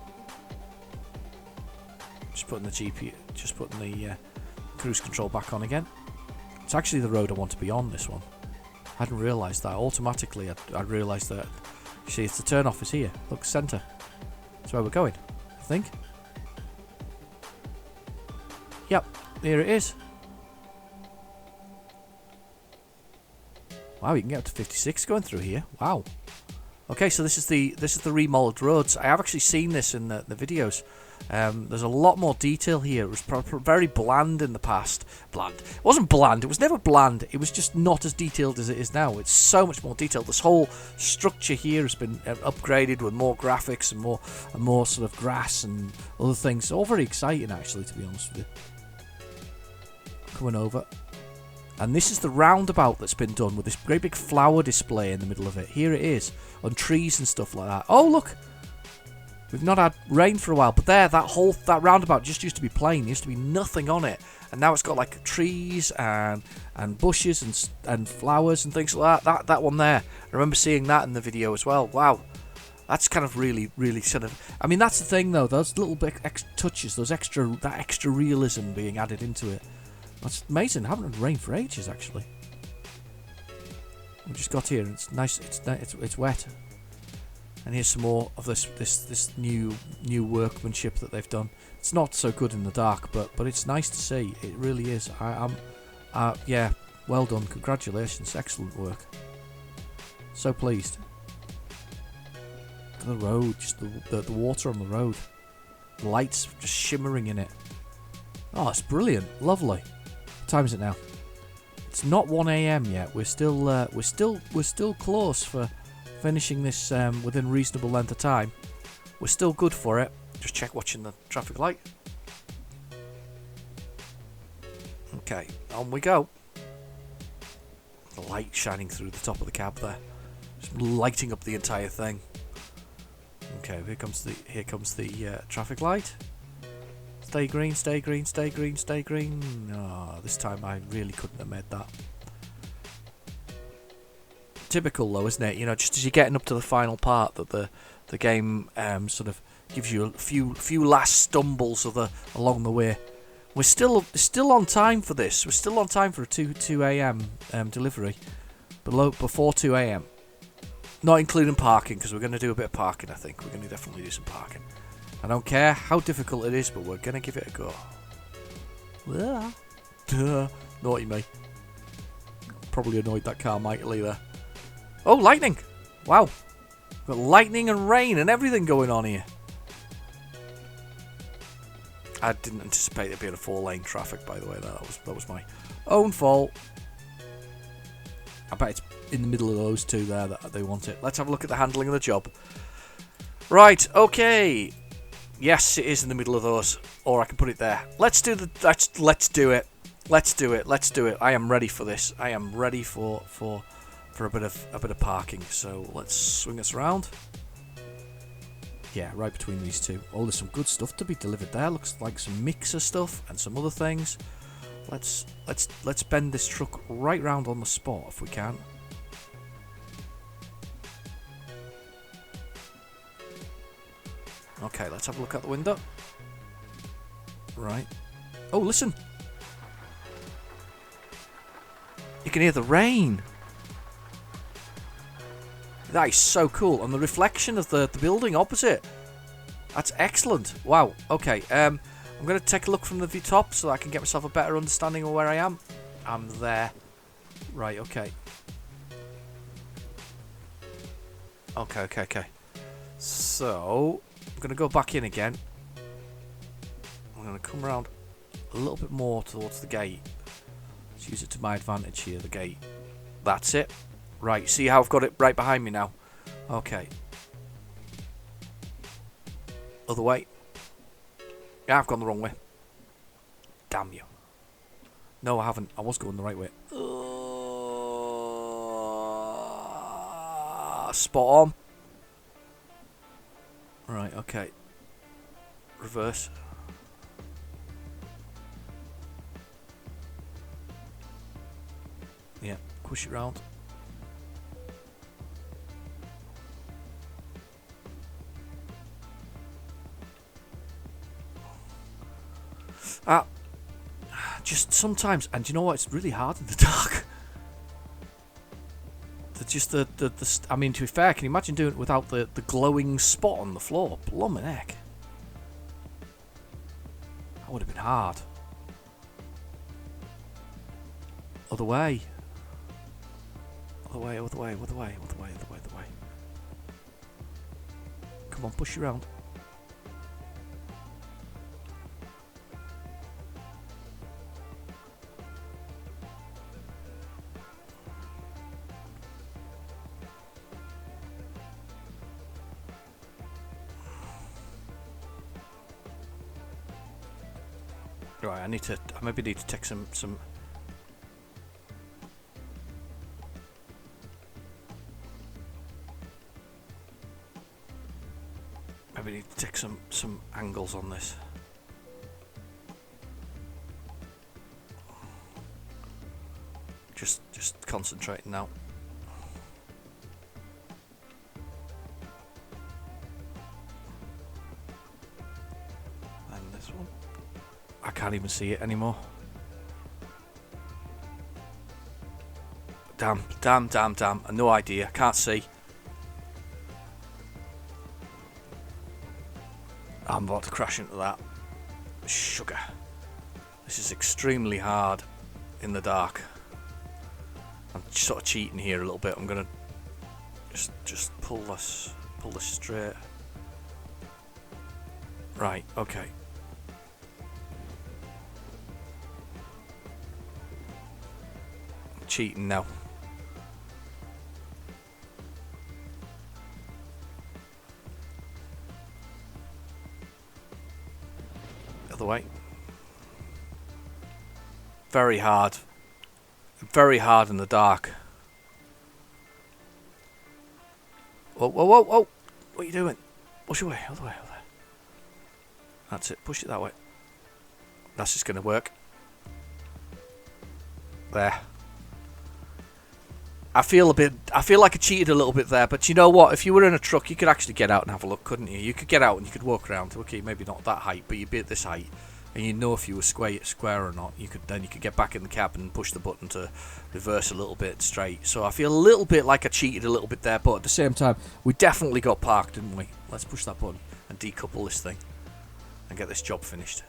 Just putting the cruise control back on again. It's actually the road I want to be on, this one. I hadn't realised that. Automatically, I realised that. You see, it's the turn off is here. Look, centre. That's where we're going, I think. Yep, here it is. Wow, you can get up to 56 going through here. Wow. Okay, so this is the remodeled roads. I have actually seen this in the videos. There's a lot more detail here. It was very bland in the past. Bland. It wasn't bland. It was never bland. It was just not as detailed as it is now. It's so much more detailed. This whole structure here has been upgraded with more graphics and more sort of grass and other things. All very exciting, actually, to be honest with you. Coming over. And this is the roundabout that's been done with this great big flower display in the middle of it. Here it is, on trees and stuff like that. Oh, look! We've not had rain for a while, but there, that roundabout just used to be plain. There used to be nothing on it. And now it's got like trees and bushes and flowers and things like that. That one there, I remember seeing that in the video as well. Wow. That's kind of really, really sort of... I mean, that's the thing, though. Those little bit touches, that extra realism being added into it. That's amazing. I haven't had rain for ages, actually. We just got here and it's nice. It's wet. And here's some more of this new workmanship that they've done. It's not so good in the dark, but it's nice to see. It really is. Yeah, well done. Congratulations. Excellent work. So pleased. Look at the road, just the water on the road. The lights just shimmering in it. Oh, it's brilliant. Lovely. What time is it now? It's not 1 AM yet. We're still close for finishing this within reasonable length of time. We're still good for it. Just watching the traffic light. Okay, on we go. The light shining through the top of the cab there, just lighting up the entire thing. Okay, here comes the traffic light. Stay green, stay green, stay green, stay green. Oh, this time I really couldn't have made that. Typical though, isn't it? You know, just as you're getting up to the final part, that the game sort of gives you a few last stumbles along the way. We're still on time for this. We're still on time for a 2 AM delivery, before 2 AM. Not including parking, because we're going to do a bit of parking. I think we're going to definitely do some parking. I don't care how difficult it is, but we're going to give it a go. Naughty me. Probably annoyed that car mightily there. Oh, lightning! Wow. We've got lightning and rain and everything going on here. I didn't anticipate there being a 4-lane traffic, by the way. That was my own fault. I bet it's in the middle of those two there that they want it. Let's have a look at the handling of the job. Right, okay. Yes, it is in the middle of those, or I can put it there. Let's do it. Let's do it. I am ready for this. I am ready for a bit of parking. So let's swing us around. Yeah, right between these two. Oh, there's some good stuff to be delivered there. Looks like some mixer stuff and some other things. Let's bend this truck right round on the spot if we can. Okay, let's have a look out the window. Right. Oh, listen. You can hear the rain. That is so cool. And the reflection of the building opposite. That's excellent. Wow. Okay. I'm I'm going to take a look from the top so I can get myself a better understanding of where I am. I'm there. Right, okay. Okay. So, I'm going to go back in again. I'm going to come around a little bit more towards the gate. Let's use it to my advantage here, the gate. That's it. Right, see how I've got it right behind me now? Okay. Other way. Yeah, I've gone the wrong way. Damn you. No, I haven't. I was going the right way. Spot on. Right, okay. Reverse. Yeah, push it round. Just sometimes, and you know what? It's really hard in the dark. I mean, to be fair, can you imagine doing it without the glowing spot on the floor? Blummin' heck. That would have been hard. Other way. Other way. Come on, push you around. Right, I maybe need to take some maybe need to take some angles on this. Just concentrating now. And this one. I can't even see it anymore. Damn. No idea. Can't see. I'm about to crash into that. Sugar. This is extremely hard in the dark. I'm sort of cheating here a little bit. I'm gonna just pull this straight. Right, okay. Cheating now. Other way. Very hard. Very hard in the dark. Whoa. What are you doing? Push away. Other way. That's it. Push it that way. That's just going to work. There. I feel like I cheated a little bit there, but you know what? If you were in a truck, you could actually get out and have a look, couldn't you? You could get out and you could walk around. Okay, maybe not that height, but you'd be at this height, and you'd know if you were square or not. You could get back in the cab and push the button to reverse a little bit straight. So I feel a little bit like I cheated a little bit there, but at the same time, we definitely got parked, didn't we? Let's push that button and decouple this thing and get this job finished.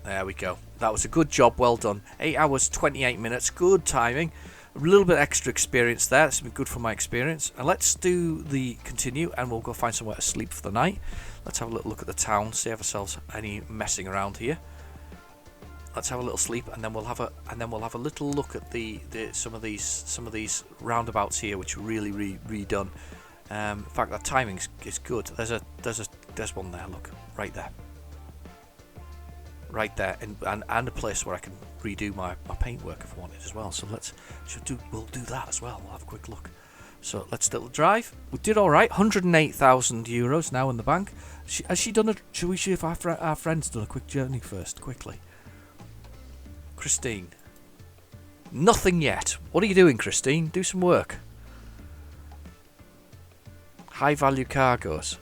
There we go. That was a good job. Well done. 8 hours, 28 minutes. Good timing. A little bit extra experience there. That's been good for my experience. And let's do the continue, and we'll go find somewhere to sleep for the night. Let's have a little look at the town, save ourselves any messing around here. Let's have a little sleep, and then we'll have a little look at some of these roundabouts here, which are really redone. In fact, that timing is good. There's one there. Look, right there, and a place where I can redo my paintwork if I wanted as well. So we'll do that as well. We'll have a quick look. So let's still drive. We did all right. 108,000 euros now in the bank. Has she done a? Should we see if our friend's done a quick journey first, quickly? Christine. Nothing yet. What are you doing, Christine? Do some work. High value cargoes.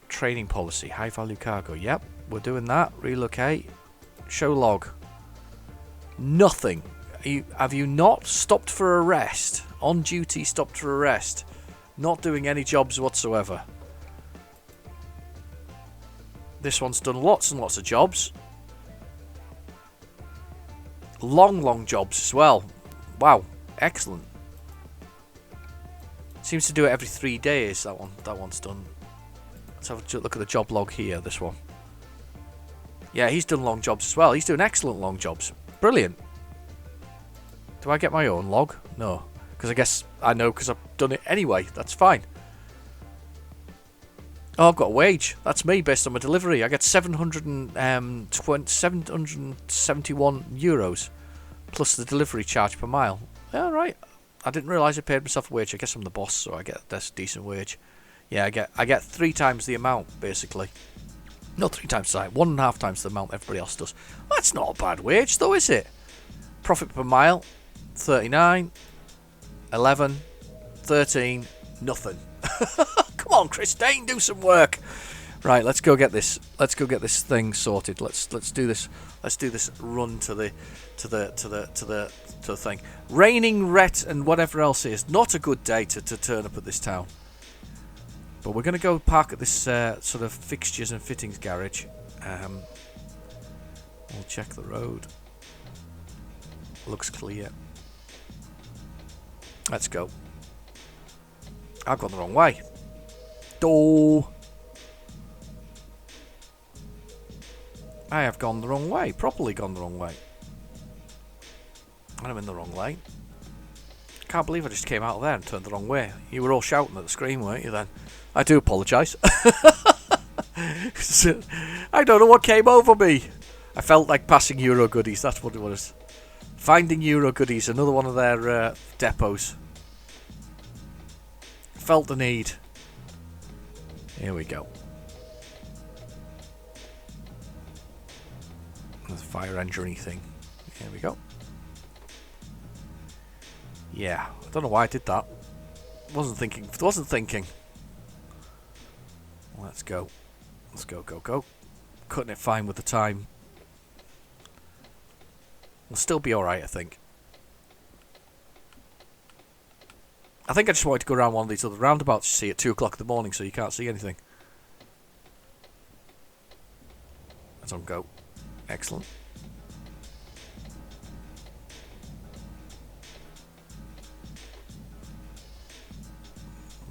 Training policy. High value cargo. Yep. We're doing that. Relocate. Show log. Nothing. Have you not stopped for a rest? On duty, stopped for a rest. Not doing any jobs whatsoever. This one's done lots and lots of jobs. Long jobs as well. Wow, excellent. Seems to do it every 3 days. That one's done. Let's have a look at the job log here. This one. Yeah, he's done long jobs as well. He's doing excellent long jobs. Brilliant. Do I get my own log? No, because I guess I know because I've done it anyway. That's fine. Oh, I've got a wage. That's me based on my delivery. I get 771 euros plus the delivery charge per mile. Yeah, right. I didn't realise I paid myself a wage. I guess I'm the boss, so I get this decent wage. Yeah, I get 3 times the amount basically. Not 3 times, sorry, 1.5 times the amount everybody else does. That's not a bad wage, though, is it? Profit per mile, 39, 11, 13, nothing. Come on, Christine, do some work. Right, let's go get this. Let's go get this thing sorted. Let's do this. Let's do this run to the thing. Raining, wet, and whatever else is not a good day to turn up at this town. But we're going to go park at this sort of fixtures and fittings garage. We'll check the road. Looks clear. Let's go. I've gone the wrong way. I have gone the wrong way. Properly gone the wrong way. And I'm in the wrong lane. Can't believe I just came out of there and turned the wrong way. You were all shouting at the screen, weren't you then? I do apologise. I don't know what came over me. I felt like passing Euro Goodies. That's what it was. Finding Euro Goodies, another one of their depots. Felt the need. Here we go. The fire engine thing. Here we go. Yeah, I don't know why I did that. Wasn't thinking. Let's go. Let's go. Cutting it fine with the time. We'll still be alright, I think. I think I just wanted to go around one of these other roundabouts you see at 2 o'clock in the morning so you can't see anything. Let's on go. Excellent.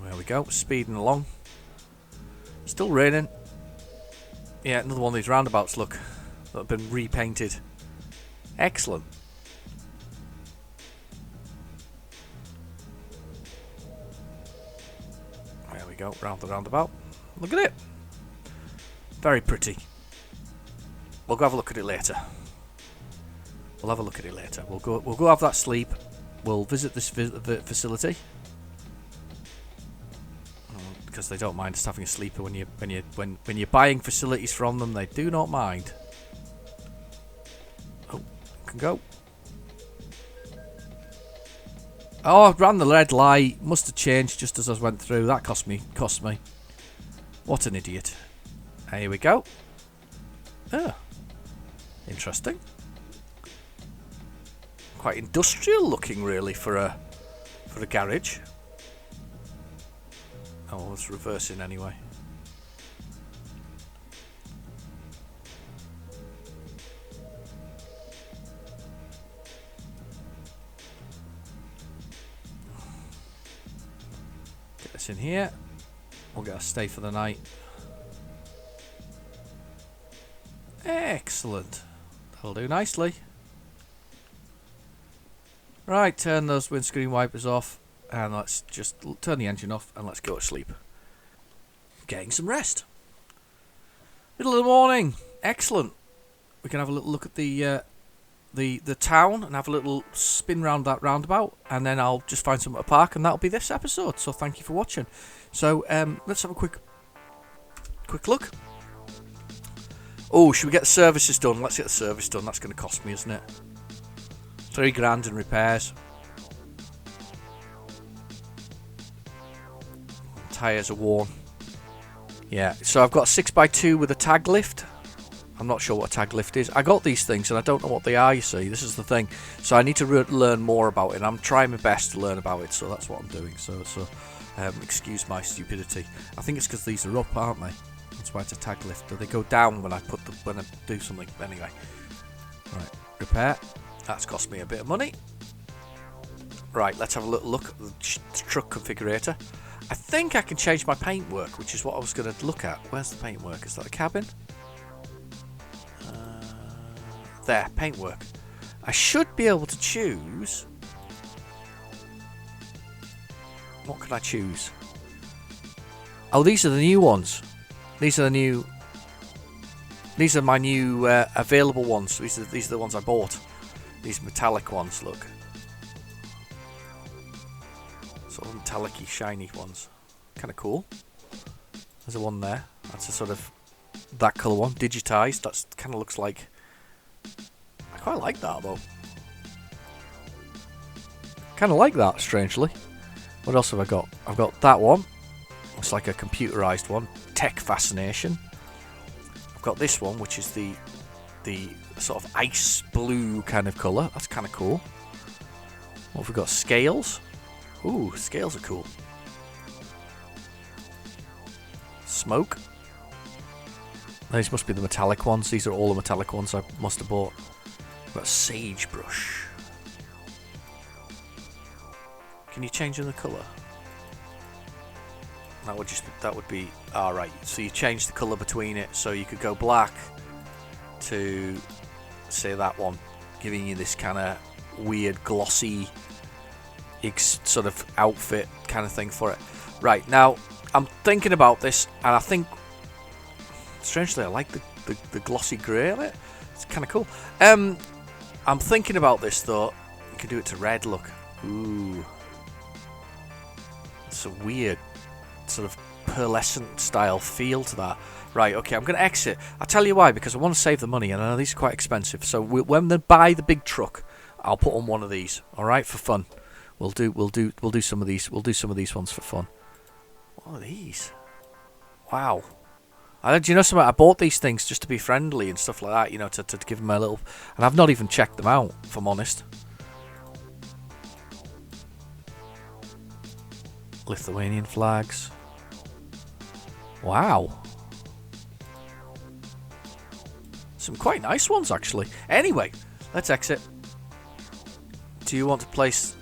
There we go, speeding along. Still raining. Yeah, another one of these roundabouts, look, that have been repainted. Excellent. There we go, round the roundabout. Look at it. Very pretty. We'll go have a look at it later. We'll go have that sleep. We'll visit this facility. Because they don't mind us having a sleeper when you're buying facilities from them, they do not mind. Oh, can go. Oh, I ran the red light. Must have changed just as I went through. That cost me. What an idiot. Here we go. Oh, interesting. Quite industrial looking, really, for a garage. Oh, it's reversing anyway. Get this in here. We'll get a stay for the night. Excellent. That'll do nicely. Right, turn those windscreen wipers off. And let's just turn the engine off and let's go to sleep. Getting some rest. Middle of the morning. Excellent. We can have a little look at the town and have a little spin round that roundabout, and then I'll just find somewhere to park, and that'll be this episode. So thank you for watching. So let's have a quick look. Oh, should we get the services done? Let's get the service done. That's going to cost me, isn't it? £3,000 in repairs. Tyres are worn. Yeah, so I've got a 6x2 with a tag lift. I'm not sure what a tag lift is. I got these things and I don't know what they are, you see. This is the thing. So I need to learn more about it. I'm trying my best to learn about it, so that's what I'm doing. So excuse my stupidity. I think it's because these are up, aren't they? That's why it's a tag lift. Do they go down when I do something? Anyway. Right. Repair. That's cost me a bit of money. Right, let's have a little look at the truck configurator. I think I can change my paintwork, which is what I was going to look at. Where's the paintwork? Is that the cabin? There, paintwork. I should be able to choose. What can I choose? Oh, these are the new ones. These are my new available ones. These are the ones I bought. These metallic ones, look. Sort of metallic-y, shiny ones. Kind of cool. There's a one there. That's a sort of that colour one, digitised. That kind of looks like. I quite like that though. Kind of like that, strangely. What else have I got? I've got that one. Looks like a computerised one. Tech Fascination. I've got this one, which is the sort of ice blue kind of colour. That's kind of cool. What have we got? Scales. Ooh, scales are cool. Smoke. These must be the metallic ones. These are all the metallic ones I must have bought. We've got sagebrush. Can you change the colour? That would be alright. So you change the colour between it, so you could go black to say that one, giving you this kind of weird glossy sort of outfit kind of thing for it. Right, now I'm thinking about this, and I think strangely I like the glossy grey on it. It's kind of cool. I'm thinking about this though. You can do it to red. Look. Ooh. It's a weird sort of pearlescent style feel to that. Right, okay, I'm going to exit. I'll tell you why, because I want to save the money, and I know these are quite expensive. So when they buy the big truck, I'll put on one of these. All right, for fun. We'll do some of these. We'll do some of these ones for fun. What are these? Wow. Do you know something? I bought these things just to be friendly and stuff like that. You know, to give them a little. And I've not even checked them out, if I'm honest. Lithuanian flags. Wow. Some quite nice ones, actually. Anyway, let's exit. Do you want to place...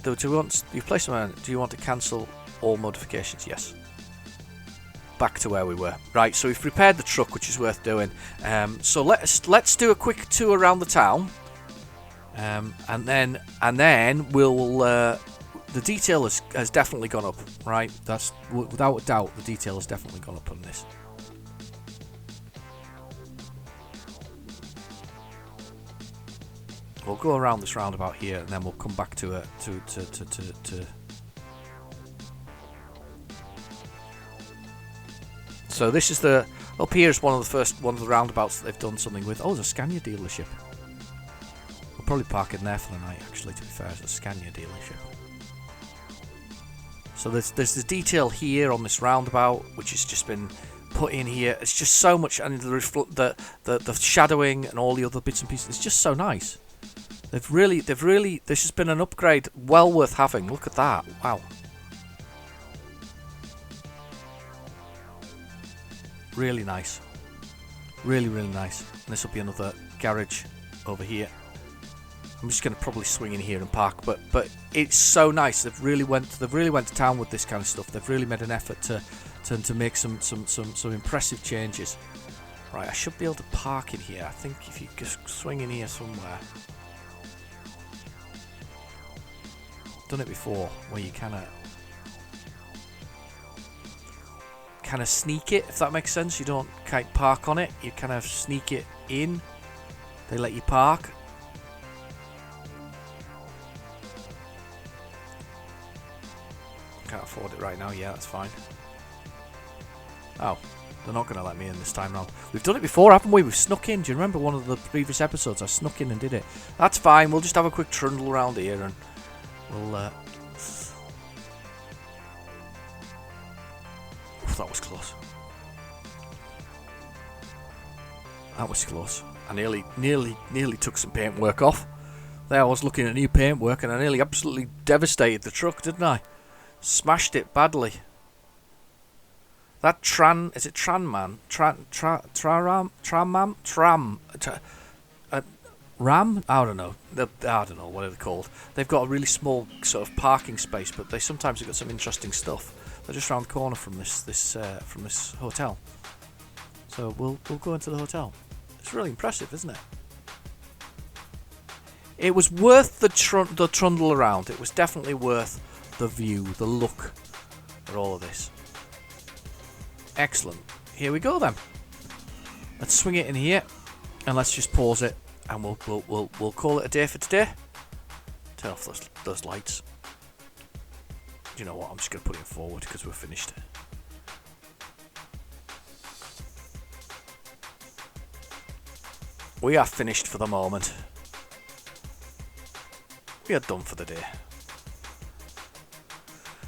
Do you want to cancel all modifications? Yes. Back to where we were. Right, so we've prepared the truck, which is worth doing. So let's do a quick tour around the town. And then we'll... the detail has definitely gone up, right? That's without a doubt. The detail has definitely gone up on this. We'll go around this roundabout here, and then we'll come back to it. So this is the up here is one of the roundabouts that they've done something with. Oh, there's a Scania dealership. We'll probably park in there for the night. Actually, to be fair, it's a Scania dealership. So there's the detail here on this roundabout, which has just been put in here. It's just so much, and the shadowing and all the other bits and pieces. It's just so nice. They've really. This has been an upgrade, well worth having. Look at that! Wow. Really nice. Really nice. And this will be another garage over here. I'm just going to probably swing in here and park, but it's so nice. They've really went to town with this kind of stuff. They've really made an effort to make some impressive changes. Right, I should be able to park in here. I think if you just swing in here somewhere. Done it before, where you kind of sneak it, if that makes sense. You don't kind of park on it. You kind of sneak it in. They let you park. Can't afford it right now. Yeah, that's fine. Oh, they're not going to let me in this time round. We've done it before, haven't we? We've snuck in. Do you remember one of the previous episodes? I snuck in and did it. That's fine. We'll just have a quick trundle around here and we'll... Oof, that was close. That was close. I nearly took some paintwork off. There I was looking at new paintwork and I nearly absolutely devastated the truck, didn't I? Smashed it badly. That is it Tranman? Ram? I don't know. I don't know what they're called. They've got a really small sort of parking space, but they sometimes have got some interesting stuff. They're just round the corner from this hotel. So we'll go into the hotel. It's really impressive, isn't it? It was worth the trundle around. It was definitely worth the view, the look at all of this. Excellent. Here we go then. Let's swing it in here, and let's just pause it, and we'll call it a day for today. Turn off those lights. Do you know what? I'm just going to put it forward because we're finished. We are finished for the moment. We are done for the day.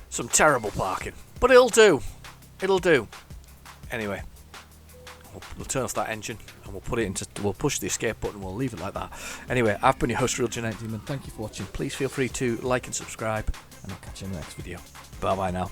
Some terrible parking, but it'll do. It'll do. Anyway, we'll turn off that engine and we'll push the escape button and we'll leave it like that. Anyway, I've been your host, Real Genetic Demon. Thank you for watching. Please feel free to like and subscribe, and I'll catch you in the next video. Bye bye now.